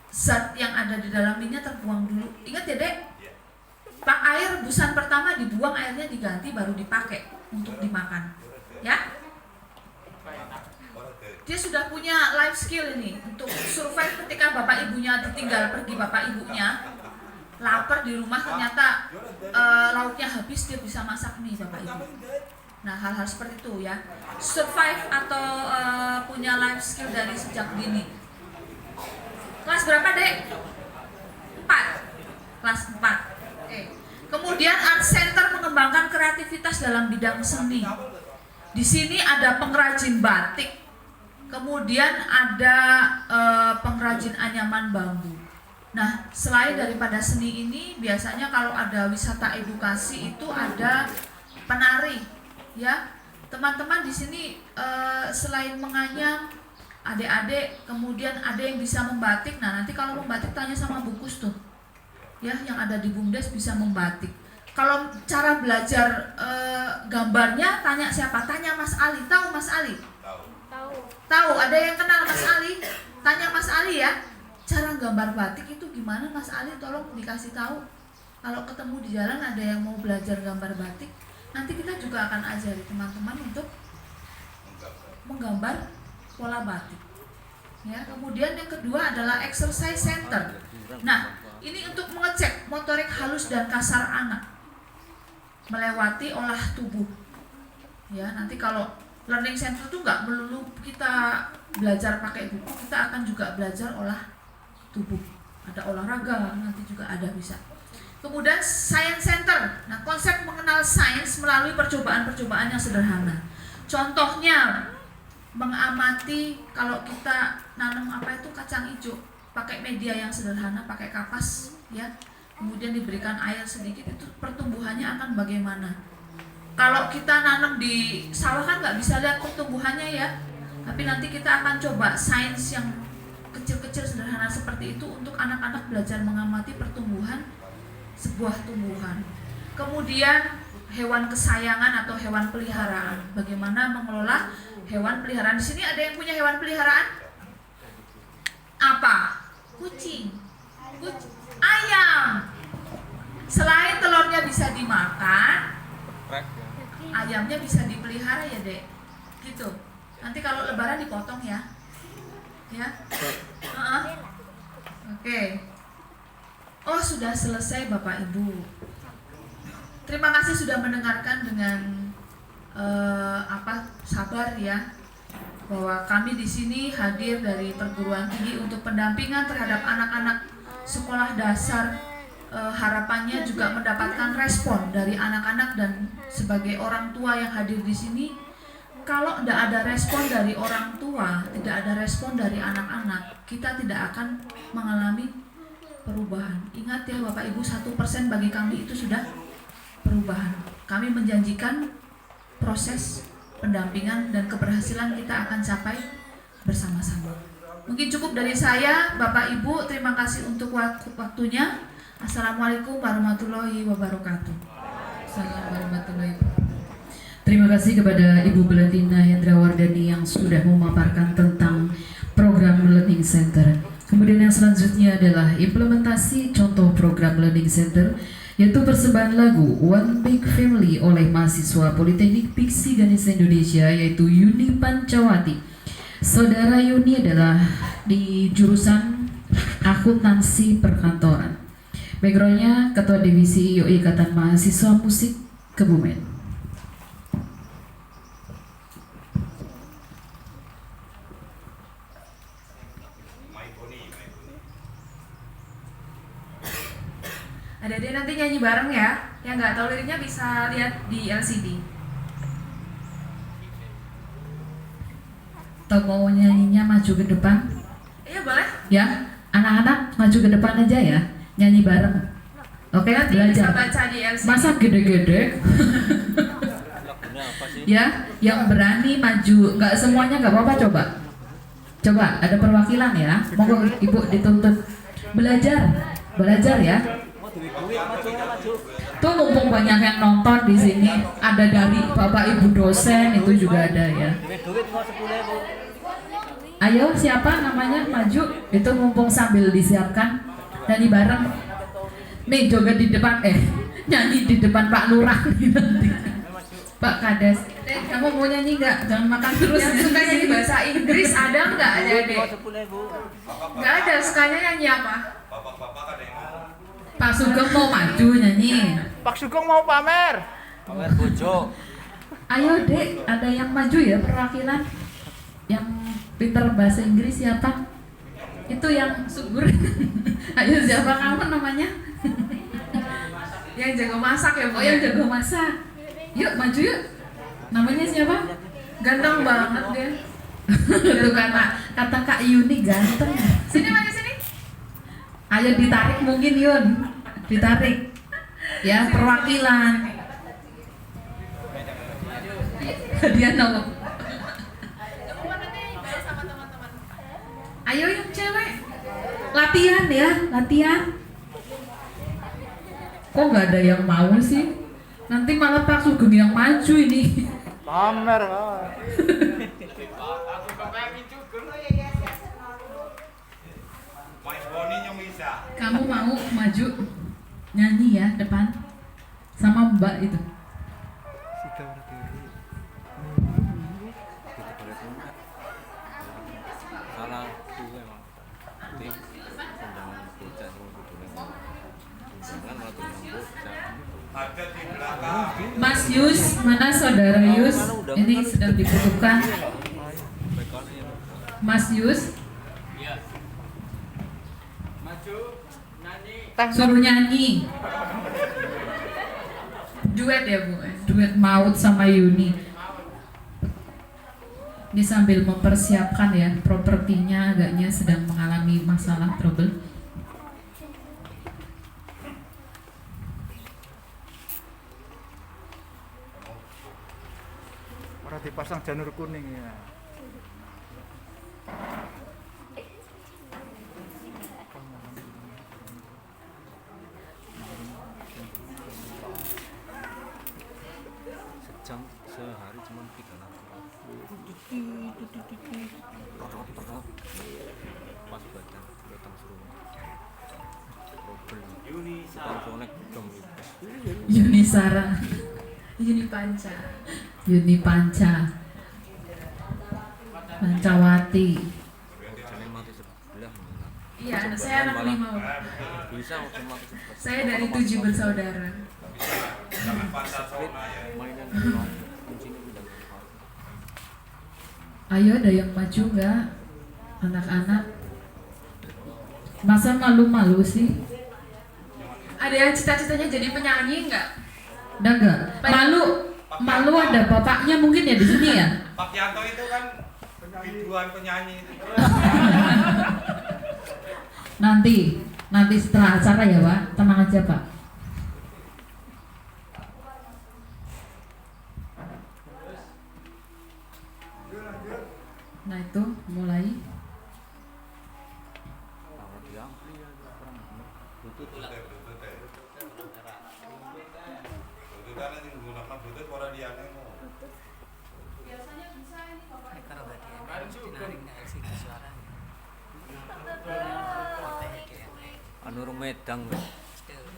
zat yang ada di dalam minyak terbuang dulu. Ingat ya Dek, Pak, air rebusan pertama dibuang, airnya diganti baru dipakai untuk dimakan. Ya, dia sudah punya life skill ini untuk survive ketika bapak ibunya ditinggal pergi, bapak ibunya lapar di rumah, ternyata lauknya habis, dia bisa masak mie bapak ibu. Nah, hal-hal seperti itu ya. Survive atau punya life skill dari sejak dini. Kelas berapa, Dek? 4. Kelas 4. Oke. Kemudian Art Center mengembangkan kreativitas dalam bidang seni. Di sini ada pengrajin batik. Kemudian ada pengrajin anyaman bambu. Nah, selain daripada seni ini, biasanya kalau ada wisata edukasi itu ada penari, ya. Teman-teman di sini selain menganyam, adik-adik, kemudian ada yang bisa membatik. Nah, nanti kalau membatik tanya sama Bu Kus tuh, ya, yang ada di BUMDes bisa membatik. Kalau cara belajar gambarnya tanya siapa? Tanya Mas Ali. Tahu Mas Ali? Tahu. Ada yang kenal Mas Ali? Tanya Mas Ali ya. Cara gambar batik itu gimana Mas Ali? Tolong dikasih tahu. Kalau ketemu di jalan ada yang mau belajar gambar batik, nanti kita juga akan ajari teman-teman untuk menggambar pola batik. Ya, kemudian yang kedua adalah exercise center. Nah, ini untuk mengecek motorik halus dan kasar anak melewati olah tubuh. Ya, nanti kalau learning center itu nggak melulu kita belajar pakai buku, kita akan juga belajar olah tubuh. Ada olahraga, nanti juga ada bisa. Kemudian science center. Nah, konsep mengenal sains melalui percobaan-percobaan yang sederhana. Contohnya mengamati kalau kita nanam kacang hijau, pakai media yang sederhana, pakai kapas, ya. Kemudian diberikan air sedikit, itu pertumbuhannya akan bagaimana. Kalau kita nanam di sawah kan nggak bisa lihat pertumbuhannya ya, tapi nanti kita akan coba sains yang kecil-kecil sederhana seperti itu untuk anak-anak belajar mengamati pertumbuhan sebuah tumbuhan. Kemudian hewan kesayangan atau hewan peliharaan, bagaimana mengelola hewan peliharaan. Di sini ada yang punya hewan peliharaan? Apa? Kucing, ayam. Selain telurnya bisa dimakan, ayamnya bisa dipelihara ya, Dek. Gitu. Nanti kalau lebaran dipotong ya. Ya. Oke. Oh, sudah selesai Bapak Ibu. Terima kasih sudah mendengarkan dengan sabar ya. Bahwa kami di sini hadir dari perguruan tinggi untuk pendampingan terhadap anak-anak sekolah dasar. Harapannya juga mendapatkan respon dari anak-anak dan sebagai orang tua yang hadir di sini. Kalau tidak ada respon dari orang tua, tidak ada respon dari anak-anak, kita tidak akan mengalami perubahan. Ingat ya Bapak Ibu, 1% bagi kami itu sudah perubahan. Kami menjanjikan proses pendampingan dan keberhasilan kita akan capai bersama-sama. Mungkin cukup dari saya, Bapak Ibu. Terima kasih untuk waktunya. Assalamualaikum warahmatullahi wabarakatuh. Assalamualaikum warahmatullahi wabarakatuh. Terima kasih kepada Ibu Belandina Hendrawardani yang sudah memaparkan tentang program Learning Center. Kemudian yang selanjutnya adalah implementasi contoh program Learning Center, yaitu persembahan lagu One Big Family oleh mahasiswa Politeknik Piksi Ganesha Indonesia, yaitu Yuni Pancawati. Saudara Yuni adalah di jurusan akuntansi perkantoran. Backgroundnya Ketua Divisi IO Ikatan Mahasiswa Musik Kebumen. Adik-adik nanti nyanyi bareng ya. Yang nggak tahu liriknya bisa lihat di LCD. Atau mau nyanyinya maju ke depan? Iya boleh. Ya, anak-anak maju ke depan aja ya, nyanyi bareng. Oke, Nanti belajar. bisa baca di LCD. Masa gede-gede? Ya, yang berani maju. Nggak semuanya nggak apa-apa, coba. Coba, ada perwakilan ya. Monggo Ibu dituntut belajar, belajar ya. Tuh mumpung banyak yang nonton di sini, ada dari Bapak Ibu dosen itu juga ada ya. Ayo siapa namanya maju, itu mumpung sambil disiapkan nyanyi bareng. Nih joget di depan, nyanyi di depan Pak Lurah nanti. Pak Kades, kamu mau nyanyi nggak? Jangan makan terus. Yang suka nyanyi bahasa Inggris ada nggak adik-adik? Nggak ada, sukanya nyanyi apa? Pak Sugeng mau maju nyanyi. Pak Sugeng mau pamer. Pamer bojo. Ayo dek, ada yang maju ya perwakilan. Yang pinter bahasa Inggris siapa? Itu yang subur. Ayo siapa kamu namanya? Yang jago masak ya, Bu? Oh, yang jago masak. Yuk maju yuk. Namanya siapa? Ganteng banget dia. Tuh kata Kak Yuni ganteng. Sini maju sini. Ayo ditarik mungkin Yun. Ditarik. Ya perwakilan. Dia nomor. Ayo yang cewek. Latihan ya, latihan. Kok nggak ada yang mau sih? Nanti malah Pak Sugeng yang maju ini. Pamer. Kamu mau maju nyanyi ya depan sama Mbak itu. Salah juga emang. Tim undangan bocah semua kudunya. Undangan malah undangan bocah. Ada di belakang. Mas Yus, mana saudara Yus? Ini sedang dibutuhkan. Mas Yus, suruh nyanyi. Duet ya Bu, duet Maut sama Yuni. Ini sambil mempersiapkan ya, propertinya agaknya sedang mengalami masalah trouble. Orang dipasang janur kuning ya. Sejam sehari cuma 3 lagu. Terot. Pas badan datang suruh. Trouble. Tukang sonek dong itu. Yuni Sara, Yuni Panca. Yuni Panca, Pancawati. Bocahnya mati sebelah. Iya, saya anak lima. Bisa waktu mati sebelah. Saya dari 7 bersaudara. Mainan kuncinya udah. Ayo ada yang maju nggak? Anak-anak. Masa malu-malu sih? Ada yang cita-citanya jadi penyanyi nggak? Udah nggak? Malu ada bapaknya mungkin ya di sini ya? Pak Yanto itu kan biduan penyanyi itu. Nanti setelah acara ya Pak, tenang aja Pak. Nah itu mulai. Anu Rumedang,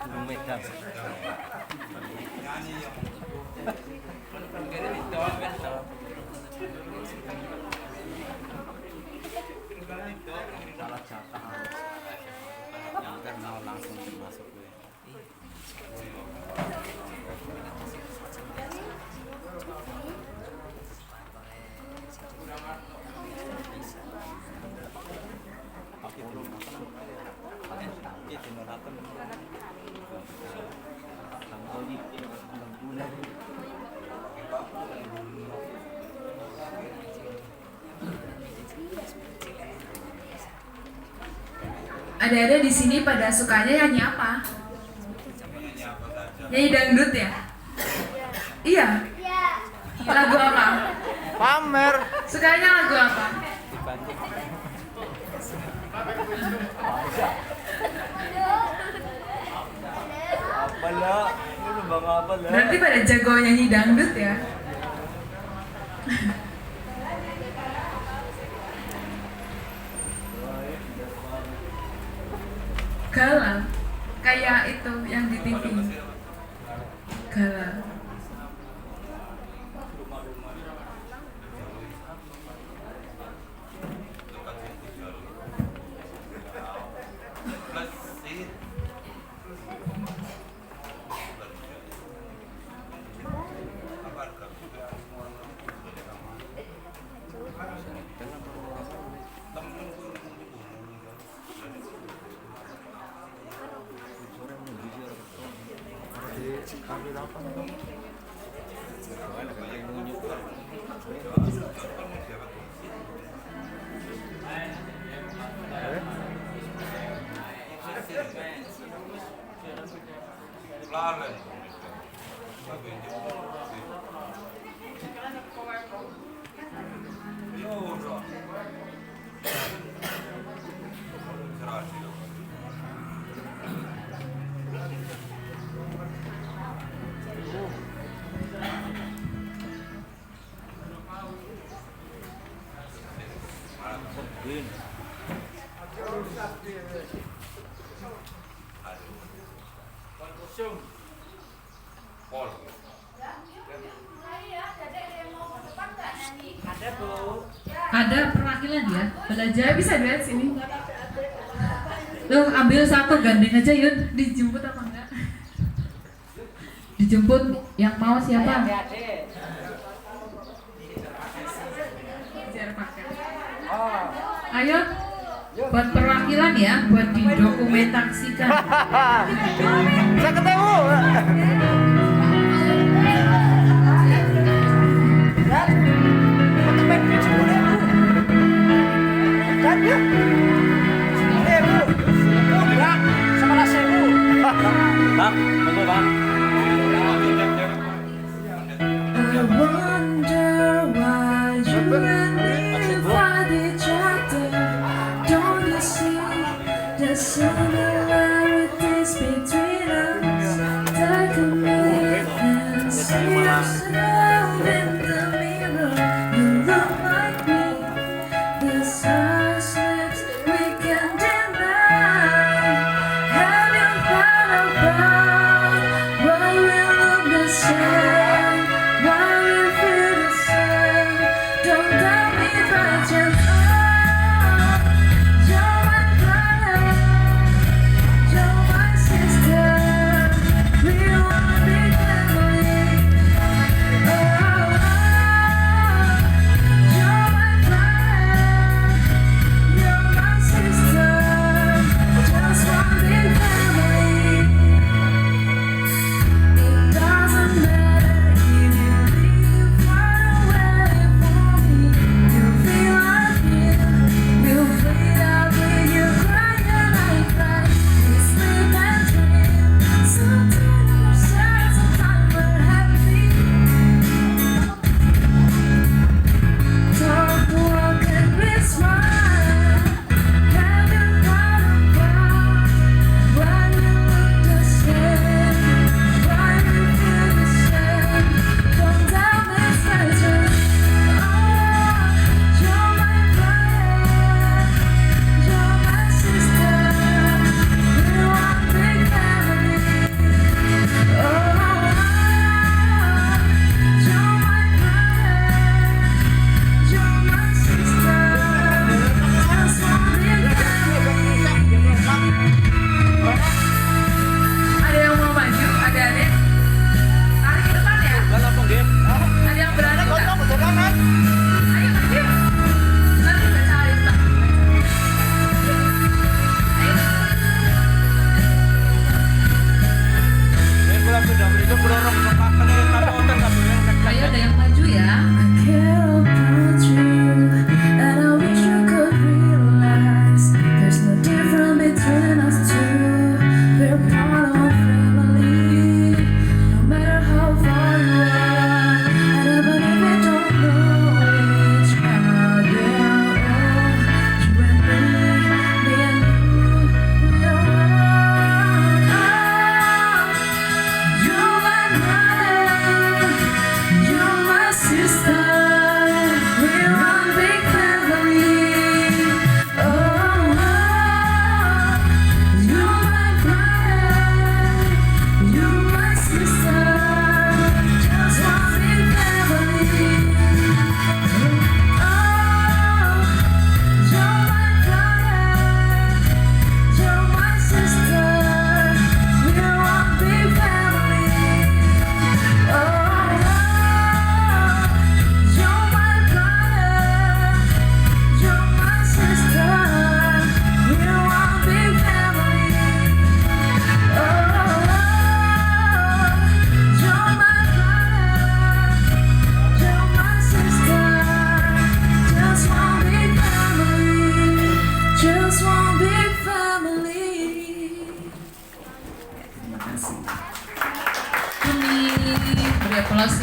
Rumedang. Salah jatah. Yang kan mau langsung masuk gue. Ada-ada di sini pada sukanya nyanyi apa? Nyanyi dangdut ya? Iya. Lagu apa? Pamer. Sukanya lagu apa? Berarti pada jago nyanyi dangdut ya? Galang, kayak itu yang di TV. Galang. Lalen. Yo, bro. Pol. Ada perwakilan ya, belajar bisa lihat sini. Loh, ambil satu gandeng aja Yun, dijemput apa enggak? Dijemput, yang mau siapa? Ayo, buat perwakilan ya, buat didokumentasikan. Saya ketemu. I wonder why you and me find each other. Don't you see the similarities between us? Take a minute and see yourself in the mirror. You look like me. There's harshness we can deny. Have you thought about why we look the same? Why we feel the same? Don't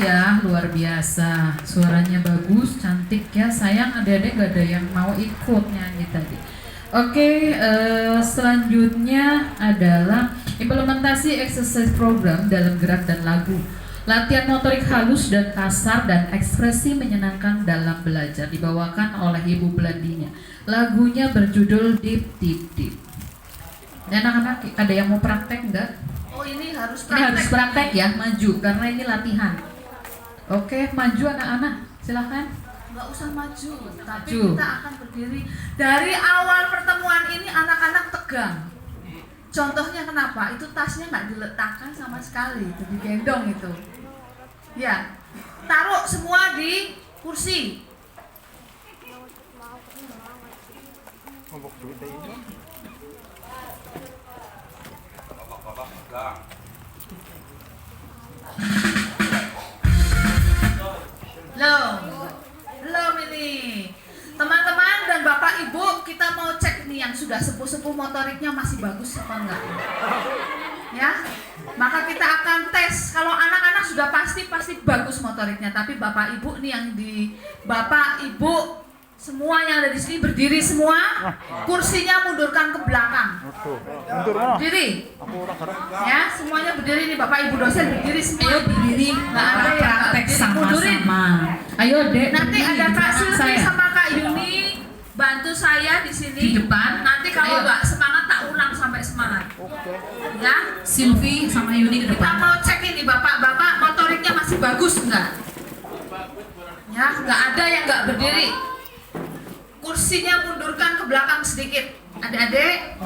ya, luar biasa. Suaranya bagus, cantik ya. Sayang adik-adik gak ada yang mau ikut nyanyi tadi. Oke, selanjutnya adalah implementasi exercise program dalam gerak dan lagu. Latihan motorik halus dan kasar dan ekspresi menyenangkan dalam belajar dibawakan oleh Ibu Belandinya. Lagunya berjudul Deep Deep Deep. Dan anak-anak ada yang mau praktek enggak? Oh, ini harus Ini harus praktek ya, maju karena ini latihan. Oke, maju anak-anak, silakan. Nggak usah maju, tapi Maju. kita akan berdiri. Dari awal pertemuan ini anak-anak tegang. Contohnya kenapa? Itu tasnya nggak diletakkan sama sekali, itu digendong itu. Ya, taruh semua di kursi. Belum ini. Teman-teman dan Bapak Ibu, kita mau cek nih yang sudah sepuh-sepuh motoriknya masih bagus apa enggak. Ya, maka kita akan tes. Kalau anak-anak sudah pasti bagus motoriknya, tapi Bapak Ibu nih yang di Bapak Ibu semua yang ada di sini berdiri semua, kursinya mundurkan ke belakang. Berdiri. Ya, semuanya berdiri nih Bapak Ibu dosen berdiri semua. Ayo berdiri, Nggak ada yang praktek mundurin. sama-sama. Ayo Dek, Nanti berdiri ada di Kak belakang Sylvie saya. sama Kak Yuni bantu saya di sini Di depan. Nanti kalau Ayo. nggak semangat tak ulang sampai semangat. Ya, Sylvie sama Yuni ke kita depan. mau cek ini bapak-bapak motoriknya masih bagus nggak? Ya, nggak ada yang nggak berdiri. Kursinya mundurkan ke belakang sedikit. Adik-adik,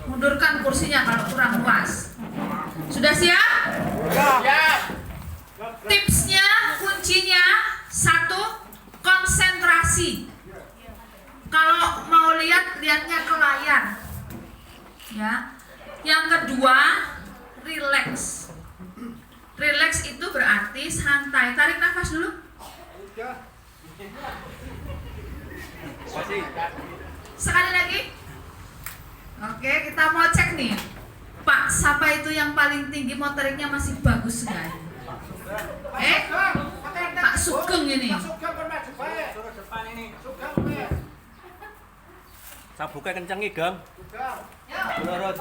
mundurkan kursinya kalau kurang luas. Sudah siap? Tipsnya, kuncinya satu, konsentrasi. Kalau mau lihatnya ke layar. Ya. Yang kedua, relax. Relax itu berarti santai. Tarik nafas dulu. Sekali lagi. Oke, kita mau cek nih. Pak, siapa itu yang paling tinggi motoriknya masih bagus sekali? Pak Sugeng ini. Sabuknya kenceng nih, Gang. Menurut.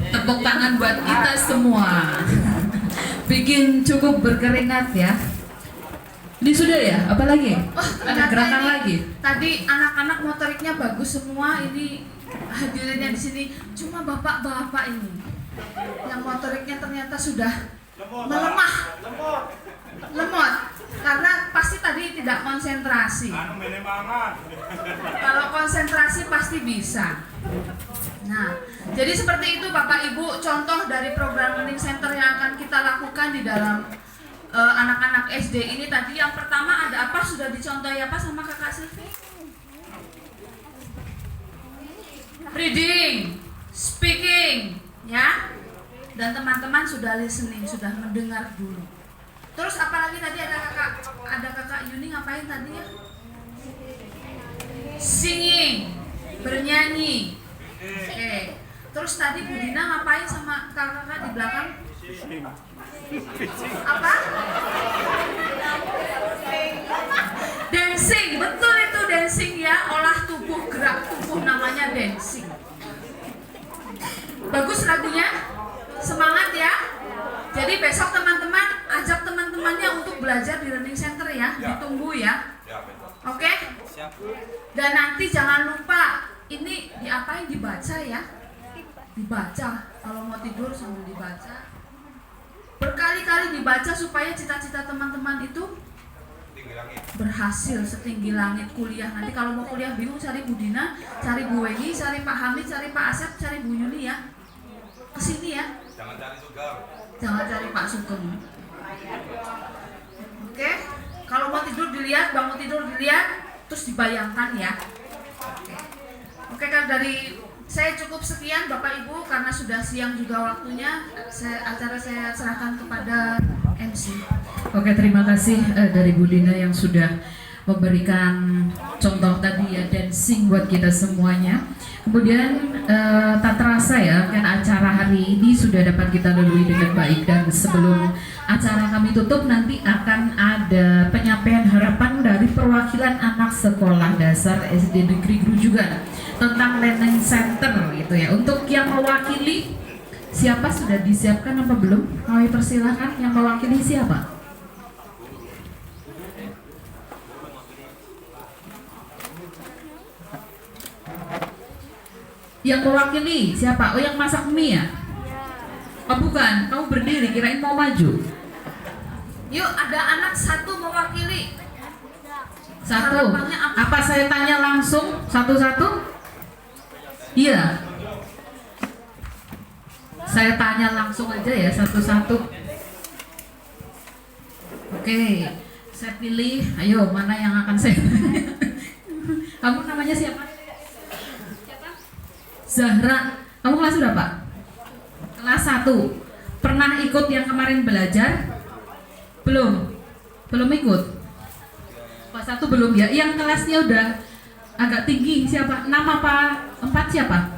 Tepuk tangan buat kita semua. Bikin cukup berkeringat ya. Ini sudah ya? Apa lagi? Oh, Ada gerakan ini lagi? Tadi anak-anak motoriknya bagus semua. Ini hadirin yang di sini cuma bapak-bapak ini yang motoriknya ternyata sudah melemah, lemot, karena pasti tadi tidak konsentrasi. Kalau konsentrasi pasti bisa. Nah, jadi seperti itu Bapak Ibu contoh dari program learning center yang akan kita lakukan di dalam anak-anak SD ini. Tadi yang pertama ada apa, sudah dicontohi apa sama Kakak Silvi? Reading, speaking, ya. Dan teman-teman sudah listening, sudah mendengar dulu. Terus apalagi tadi ada kakak Yuni ngapain tadi ya? Singing, bernyanyi. Oke. Terus tadi Bu Dina ngapain sama kakak-kakak di belakang? Apa? Dancing, betul itu dancing ya, olah tubuh, gerak tubuh namanya dancing. Bagus lagunya? Semangat ya. Jadi besok teman-teman ajak teman-temannya untuk belajar di learning center ya, ditunggu ya. Oke? Dan nanti jangan lupa ini diapain, dibaca ya. Dibaca, kalau mau tidur sambil dibaca. Berkali-kali dibaca supaya cita-cita teman-teman itu berhasil setinggi langit kuliah. Nanti kalau mau kuliah bingung cari Bu Dina, cari Bu Weni, cari Pak Hamid, cari Pak Asep, cari Bu Yuni ya. Kesini ya. Jangan cari Sugeng. Jangan cari Pak Sugeng. Oke? Kalau mau tidur dilihat, bangun tidur dilihat, terus dibayangkan ya. Oke kan, dari saya cukup sekian Bapak Ibu karena sudah siang juga waktunya. Acara saya serahkan kepada MC. Oke, terima kasih dari Bu Dina yang sudah memberikan contoh tadi ya, dancing buat kita semuanya. Kemudian tak terasa ya, kan acara hari ini sudah dapat kita lalui dengan baik. Dan sebelum acara kami tutup, nanti akan ada penyampaian harapan dari perwakilan anak sekolah dasar SD Negeri Grujugan tentang learning center gitu ya. Untuk yang mewakili, siapa sudah disiapkan apa belum? Kami persilahkan, yang mewakili siapa? Yang mewakili siapa? Oh, yang masak mie ya? Oh bukan, kamu berdiri, kirain mau maju. Yuk, ada anak satu mewakili. Satu. Harapannya Apa saya tanya langsung satu-satu? Iya. Saya tanya langsung aja ya satu-satu. Oke, saya pilih. Ayo, mana yang akan saya tanya? Kamu namanya siapa? Zahra. Kamu kelas berapa? Kelas 1. Pernah ikut yang kemarin belajar? Belum? Belum ikut? Kelas 1 belum ya? Yang kelasnya udah agak tinggi siapa? Nama apa? 4 siapa?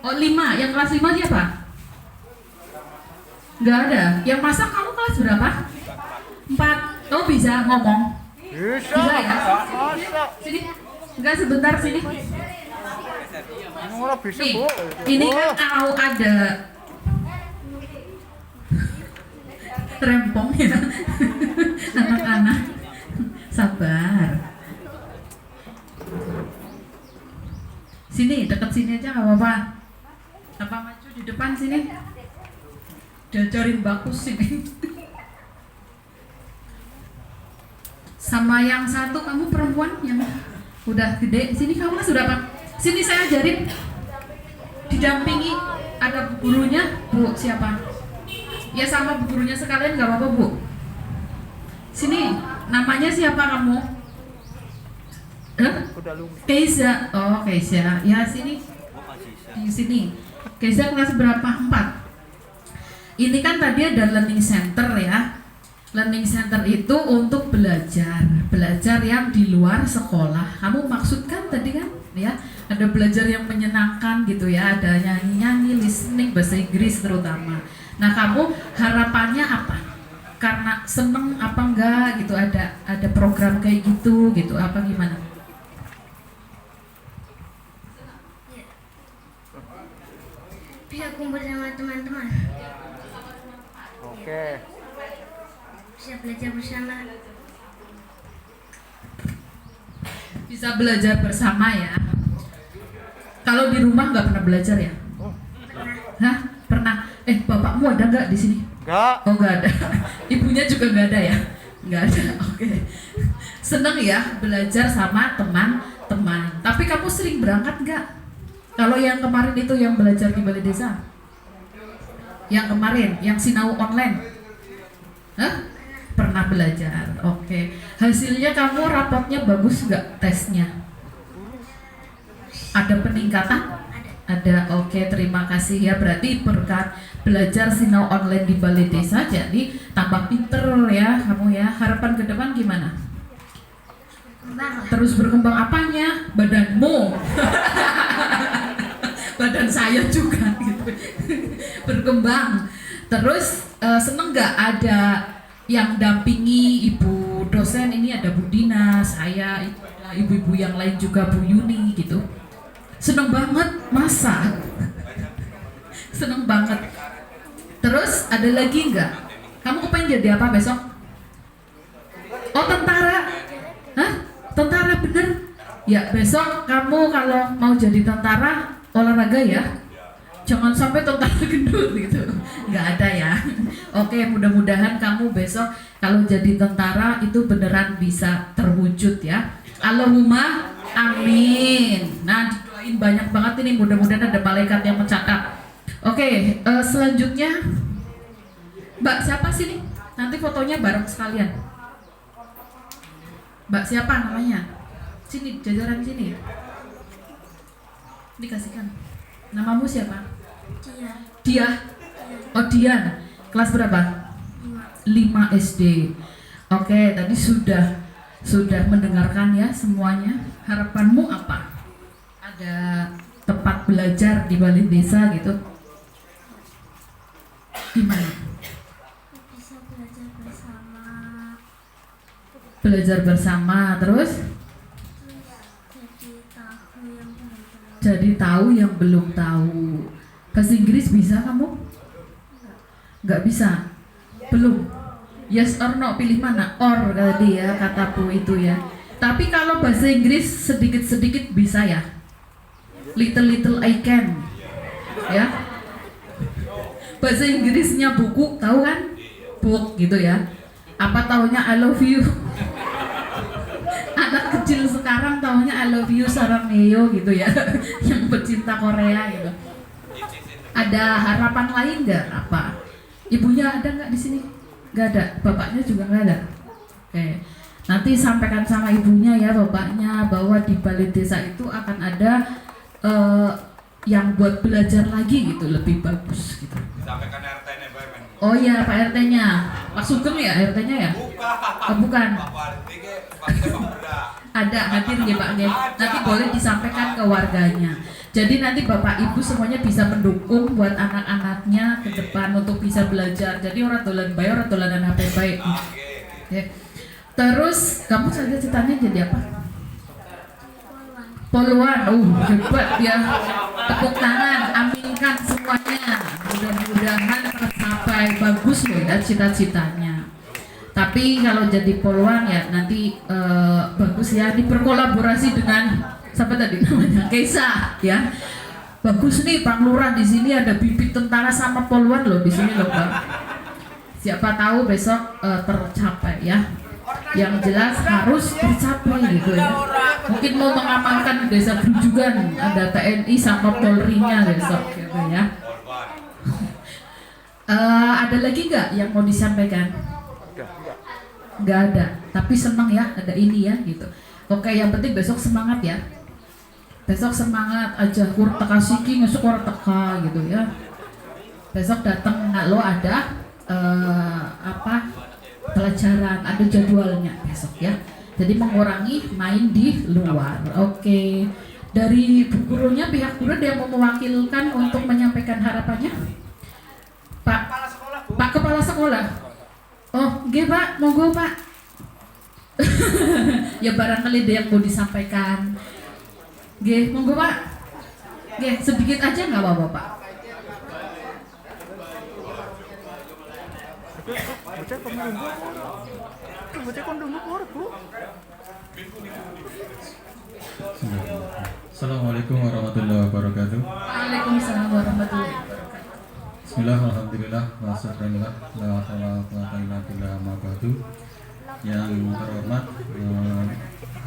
Oh 5, yang kelas 5 siapa? Nggak ada. Yang masak kamu kelas berapa? 4. Kamu bisa ngomong? Bisa ya? Sini. Enggak, sebentar sini. Nih, ini kan kalau ada rempong ya anak-anak, sabar. Sini, dekat sini aja nggak apa-apa. Apa maju di depan sini? Diajarin bagus sini. Sama yang satu, kamu perempuan yang udah gede. Sini kamu sudah apa? Sini saya ajarin. Didampingi ada bu gurunya, Bu siapa? Ya sama bu gurunya sekalian nggak apa-apa Bu. Sini, namanya siapa kamu? Keiza. Oh Keiza. Ya sini. Di sini. Keiza kelas berapa? 4. Ini kan tadi ada learning center ya. Learning center itu untuk belajar yang di luar sekolah. Kamu maksudkan tadi kan, ya, ada belajar yang menyenangkan gitu ya, ada nyanyi-nyanyi, listening, bahasa Inggris terutama. Nah, kamu harapannya apa? Karena seneng apa enggak gitu, ada program kayak gitu apa gimana? Bisa kumpul sama teman-teman. Oke. Bisa belajar bersama. Bisa belajar bersama ya. Kalau di rumah nggak pernah belajar ya? Hah? Pernah? Bapakmu ada nggak di sini? Enggak. Oh, nggak ada. Ibunya juga nggak ada ya? Nggak ada. Oke. Seneng ya belajar sama teman-teman. Tapi kamu sering berangkat nggak? Kalau yang kemarin itu yang belajar di balai desa? Yang kemarin, yang sinau online? Hah? Pernah belajar. Oke. Hasilnya kamu rapotnya bagus nggak tesnya? Ada peningkatan? Ada. Oke, terima kasih ya. Berarti berkat belajar sinau online di balai desa jadi tambah pinter ya kamu ya. Harapan ke depan gimana? Terus berkembang apanya? Badanmu. Badan saya juga gitu. Berkembang. Terus seneng nggak ada yang dampingi ibu dosen? Ini ada Bu Dina, saya, ada ibu-ibu yang lain juga, Bu Yuni gitu. Seneng banget, masa? Seneng banget. Terus ada lagi nggak? Kamu kepengen jadi apa besok? Oh, tentara? Hah? Tentara bener? Ya, besok kamu kalau mau jadi tentara olahraga ya. Jangan sampai tentara gendut gitu. Nggak ada ya. Oke, mudah-mudahan kamu besok kalau jadi tentara itu beneran bisa terwujud ya. Allahumma amin. Nah, didoain banyak banget ini, mudah-mudahan ada malaikat yang mencatat. Oke, selanjutnya Mbak siapa sih nih? Nanti fotonya bareng sekalian. Mbak siapa namanya? Sini, jajaran sini. Dikasihkan. Namamu siapa? Dia. Oh, Dian. Kelas berapa? 5 SD. Oke, tadi sudah mendengarkan ya semuanya. Harapanmu apa? Ada tempat belajar di balai desa gitu. Gimana? Bisa belajar bersama. Belajar bersama terus jadi tahu yang belum tahu. Bahasa Inggris bisa kamu? Nggak bisa? Belum? Yes or no, pilih mana? Or tadi ya, kata Bu itu ya. Tapi kalau bahasa Inggris sedikit-sedikit bisa ya? Little I can ya. Bahasa Inggrisnya buku, tahu kan? Book gitu ya. Apa taunya I love you? Anak kecil sekarang taunya I love you Sarangheyo gitu ya. Yang pecinta Korea gitu. Ada harapan lain nggak? Apa? Ibunya ada nggak di sini? Nggak ada. Bapaknya juga nggak ada. Oke. Nanti sampaikan sama ibunya ya, bapaknya, bahwa di balai desa itu akan ada yang buat belajar lagi gitu, lebih bagus gitu. Sampaikan RT-nya, Pak. Oh iya, Pak RT-nya. Pak Sugeng ya RT-nya ya? Bukan. Oh, bukan. Pak Ada hadir ya Pak ya. Nanti boleh disampaikan ke warganya. Jadi nanti Bapak Ibu semuanya bisa mendukung buat anak-anaknya ke depan untuk bisa belajar. Jadi orang dolan baik, orang dolanan HP baik. Ya. Terus kamu saja ceritanya jadi apa? Poluan. Hebat ya. Tepuk tangan, aminkan semuanya. Mudah-mudahan tercapai. Bagus loh ya cita-citanya. Tapi kalau jadi poluan ya nanti bagus ya, berkolaborasi dengan siapa tadi namanya? Keisa ya. Bagus nih Pak Lurah, di sini ada bibit tentara sama poluan loh di sini loh Pak. Siapa tahu besok tercapai ya. Yang jelas harus tercapai gitu ya. Mungkin mau mengamankan desa Grujugan, ada TNI sama Polri-nya besok gitu ya. Ada lagi nggak yang mau disampaikan? Nggak ada, tapi senang ya ada ini ya gitu. Oke, yang penting besok semangat ya. Besok semangat aja, kur teka siki ngesuk kur teka gitu ya. Besok datang lo ada pelajaran, ada jadwalnya besok ya. Jadi mengurangi main di luar. Oke. Dari Bu gurunya, pihak guru ada yang mau mewakilkan untuk menyampaikan harapannya? Pak Kepala Sekolah. Oh, nggih Pak, monggo Pak. Ya barangkali ada yang mau disampaikan. Nggih, monggo Pak. Nggih, sedikit aja nggak apa-apa Pak. Bocah kondungu, Bu. Assalamualaikum warahmatullahi wabarakatuh. Waalaikumsalam warahmatullahi wabarakatuh. Bismillah, alhamdulillah, wassalamualaikum warahmatullahi wabarakatuh. Yang terhormat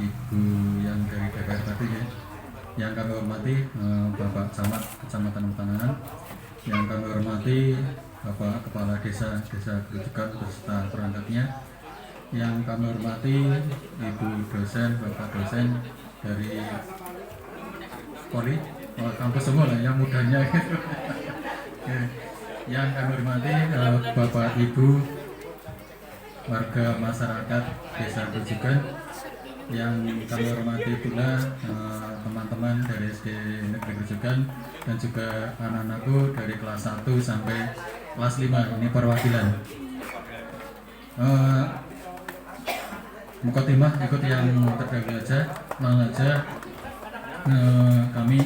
Ibu yang dari DPR tadi ya. Yang kami hormati Bapak Camat Kecamatan Utanganan. Yang kami hormati Bapak Kepala Desa Gerujukan beserta perangkatnya. Yang kami hormati Ibu dosen, Bapak dosen dari Poli, kampus semua lah yang mudanya gitu. Yang kami hormati Bapak Ibu warga masyarakat Desa Gerujukan. Yang kami hormati pula teman-teman dari SD Negeri Gerujukan dan juga anak-anakku dari kelas 1 sampai kelas 5, ini perwakilan. Mukotimah ikut yang terdahulu aja, langsung aja kami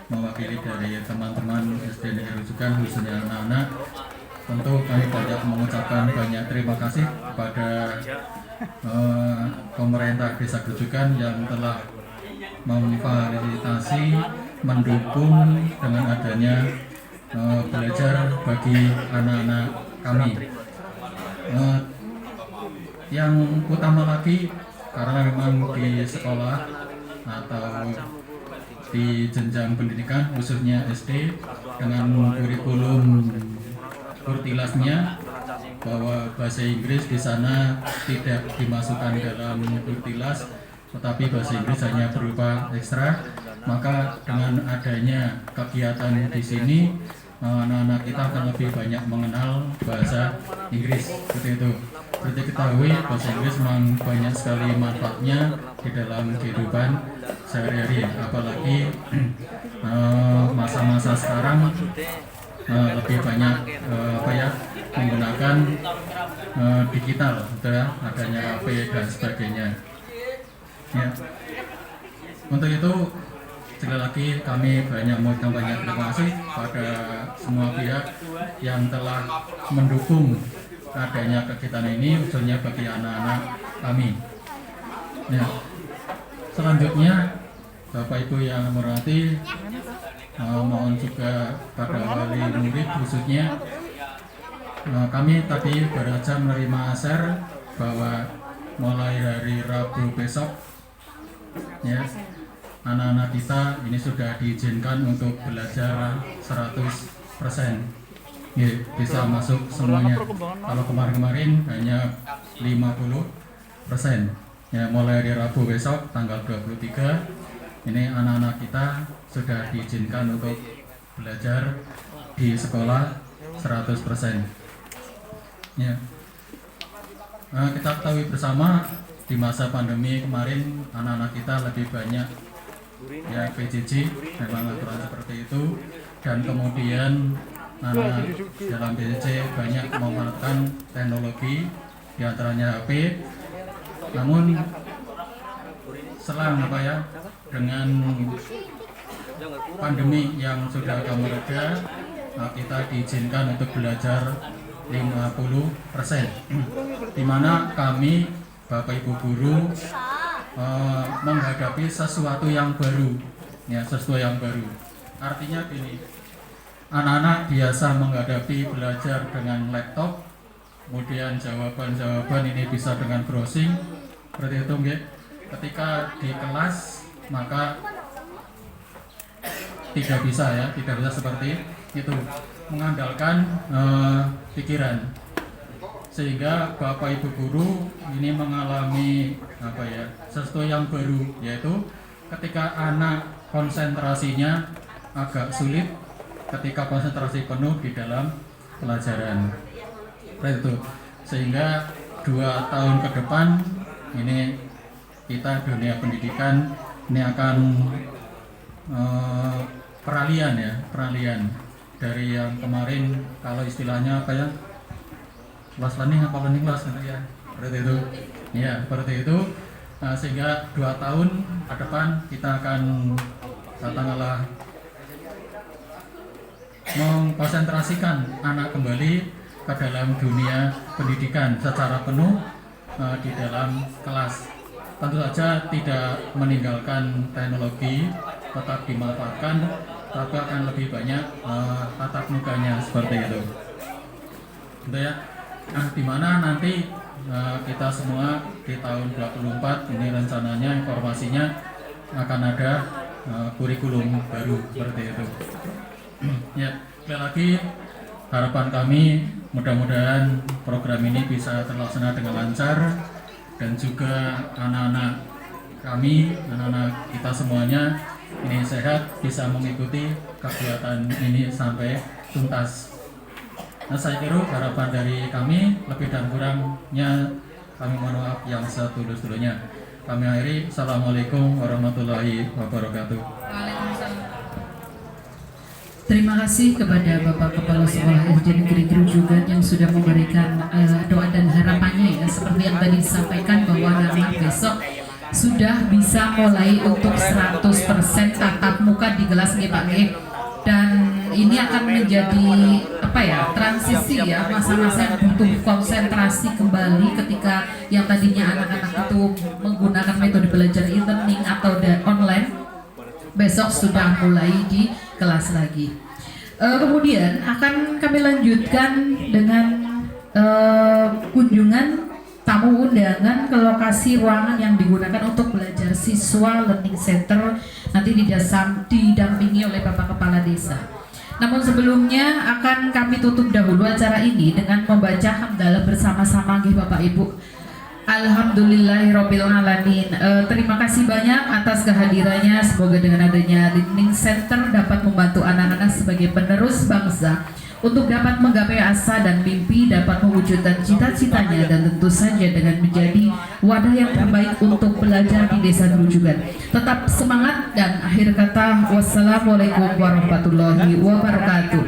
mewakili dari teman-teman SD Negeri Gerujukan khususnya anak-anak. Tentu kami banyak mengucapkan banyak terima kasih kepada pemerintah Desa Gerujukan yang telah memfasilitasi, mendukung dengan adanya belajar bagi anak-anak kami. Yang utama lagi karena memang di sekolah atau di jenjang pendidikan khususnya SD dengan kurikulum kurtilasnya bahwa bahasa Inggris di sana tidak dimasukkan dalam kurtilas, tetapi bahasa Inggris hanya berupa ekstra. Maka dengan adanya kegiatan di sini, anak-anak kita akan lebih banyak mengenal bahasa Inggris. Seperti itu. Seperti ketahui, bahasa Inggris memang banyak sekali manfaatnya di dalam kehidupan sehari-hari. Apalagi masa-masa sekarang lebih banyak menggunakan digital, adanya HP dan sebagainya. Ya. Untuk itu sekali lagi kami mengucapkan banyak terima kasih pada semua pihak yang telah mendukung adanya kegiatan ini, khususnya bagi anak-anak kami. Ya. Selanjutnya Bapak Ibu yang hormati, mohon juga pada wali murid khususnya, kami tadi baru saja menerima share bahwa mulai hari Rabu besok ya, anak-anak kita ini sudah diizinkan untuk belajar 100%. Ya, bisa masuk semuanya. Kalau kemarin-kemarin hanya 50%. Ya, mulai hari Rabu besok tanggal 23 ini anak-anak kita sudah diizinkan untuk belajar di sekolah 100%. Ya. Kita ketahui bersama di masa pandemi kemarin anak-anak kita lebih banyak ya PJJ, memang aturan seperti itu, dan kemudian anak dalam PJJ banyak memanfaatkan teknologi diantaranya HP. Namun selang dengan pandemi yang sudah agak mereda, kita diizinkan untuk belajar 50%, di mana kami Bapak Ibu guru menghadapi sesuatu yang baru, ya, sesuatu yang baru. Artinya gini, anak-anak biasa menghadapi belajar dengan laptop, kemudian jawaban-jawaban ini bisa dengan browsing, seperti itu, ya. Ketika di kelas maka tidak bisa seperti itu, mengandalkan pikiran, sehingga Bapak Ibu guru ini mengalami sesuatu yang baru, yaitu ketika anak konsentrasinya agak sulit ketika konsentrasi penuh di dalam pelajaran, itu sehingga 2 tahun ke depan ini kita dunia pendidikan ini akan peralihan dari yang kemarin, kalau istilahnya class learning apa learning loss ya, seperti itu ya, seperti itu. Sehingga 2 tahun ke depan kita akan katakanlah mengkonsentrasikan anak kembali ke dalam dunia pendidikan secara penuh di dalam kelas. Tentu saja tidak meninggalkan teknologi, tetap dimanfaatkan, tapi akan lebih banyak tatap mukanya seperti itu. Gitu ya. Nah, di mana nanti kita semua di tahun 2024 ini rencananya informasinya akan ada kurikulum baru seperti itu. Ya, sekali lagi harapan kami mudah-mudahan program ini bisa terlaksana dengan lancar dan juga anak-anak kami, anak-anak kita semuanya ini sehat bisa mengikuti kegiatan ini sampai tuntas. Nah, saya kira harapan dari kami, lebih dan kurangnya kami mohon maaf yang setulus-tulusnya. Kami akhiri, Assalamualaikum warahmatullahi wabarakatuh. Terima kasih kepada Bapak Kepala Sekolah SD Negeri Gerujugan yang sudah memberikan doa dan harapannya ya, seperti yang tadi disampaikan bahwa anak-anak besok sudah bisa mulai untuk 100% tatap muka di kelas nih Pak Nggih. Dan ini akan menjadi transisi ya, masa-masa yang butuh konsentrasi kembali ketika yang tadinya anak-anak itu menggunakan metode belajar e-learning atau online, besok sudah mulai di kelas lagi. Kemudian akan kami lanjutkan dengan kunjungan tamu undangan ke lokasi ruangan yang digunakan untuk belajar siswa Learning Center, nanti didampingi oleh Bapak Kepala Desa. Namun sebelumnya akan kami tutup dahulu acara ini dengan membaca hamdalah bersama-sama nggih Bapak Ibu. Alhamdulillahirabbil alamin. Terima kasih banyak atas kehadirannya. Semoga dengan adanya Learning Center dapat membantu anak-anak sebagai penerus bangsa untuk dapat menggapai asa dan mimpi, dapat mewujudkan cita-citanya, dan tentu saja dengan menjadi wadah yang terbaik untuk belajar di Desa Gerujugan. Tetap semangat, dan akhir kata wassalamualaikum warahmatullahi wabarakatuh.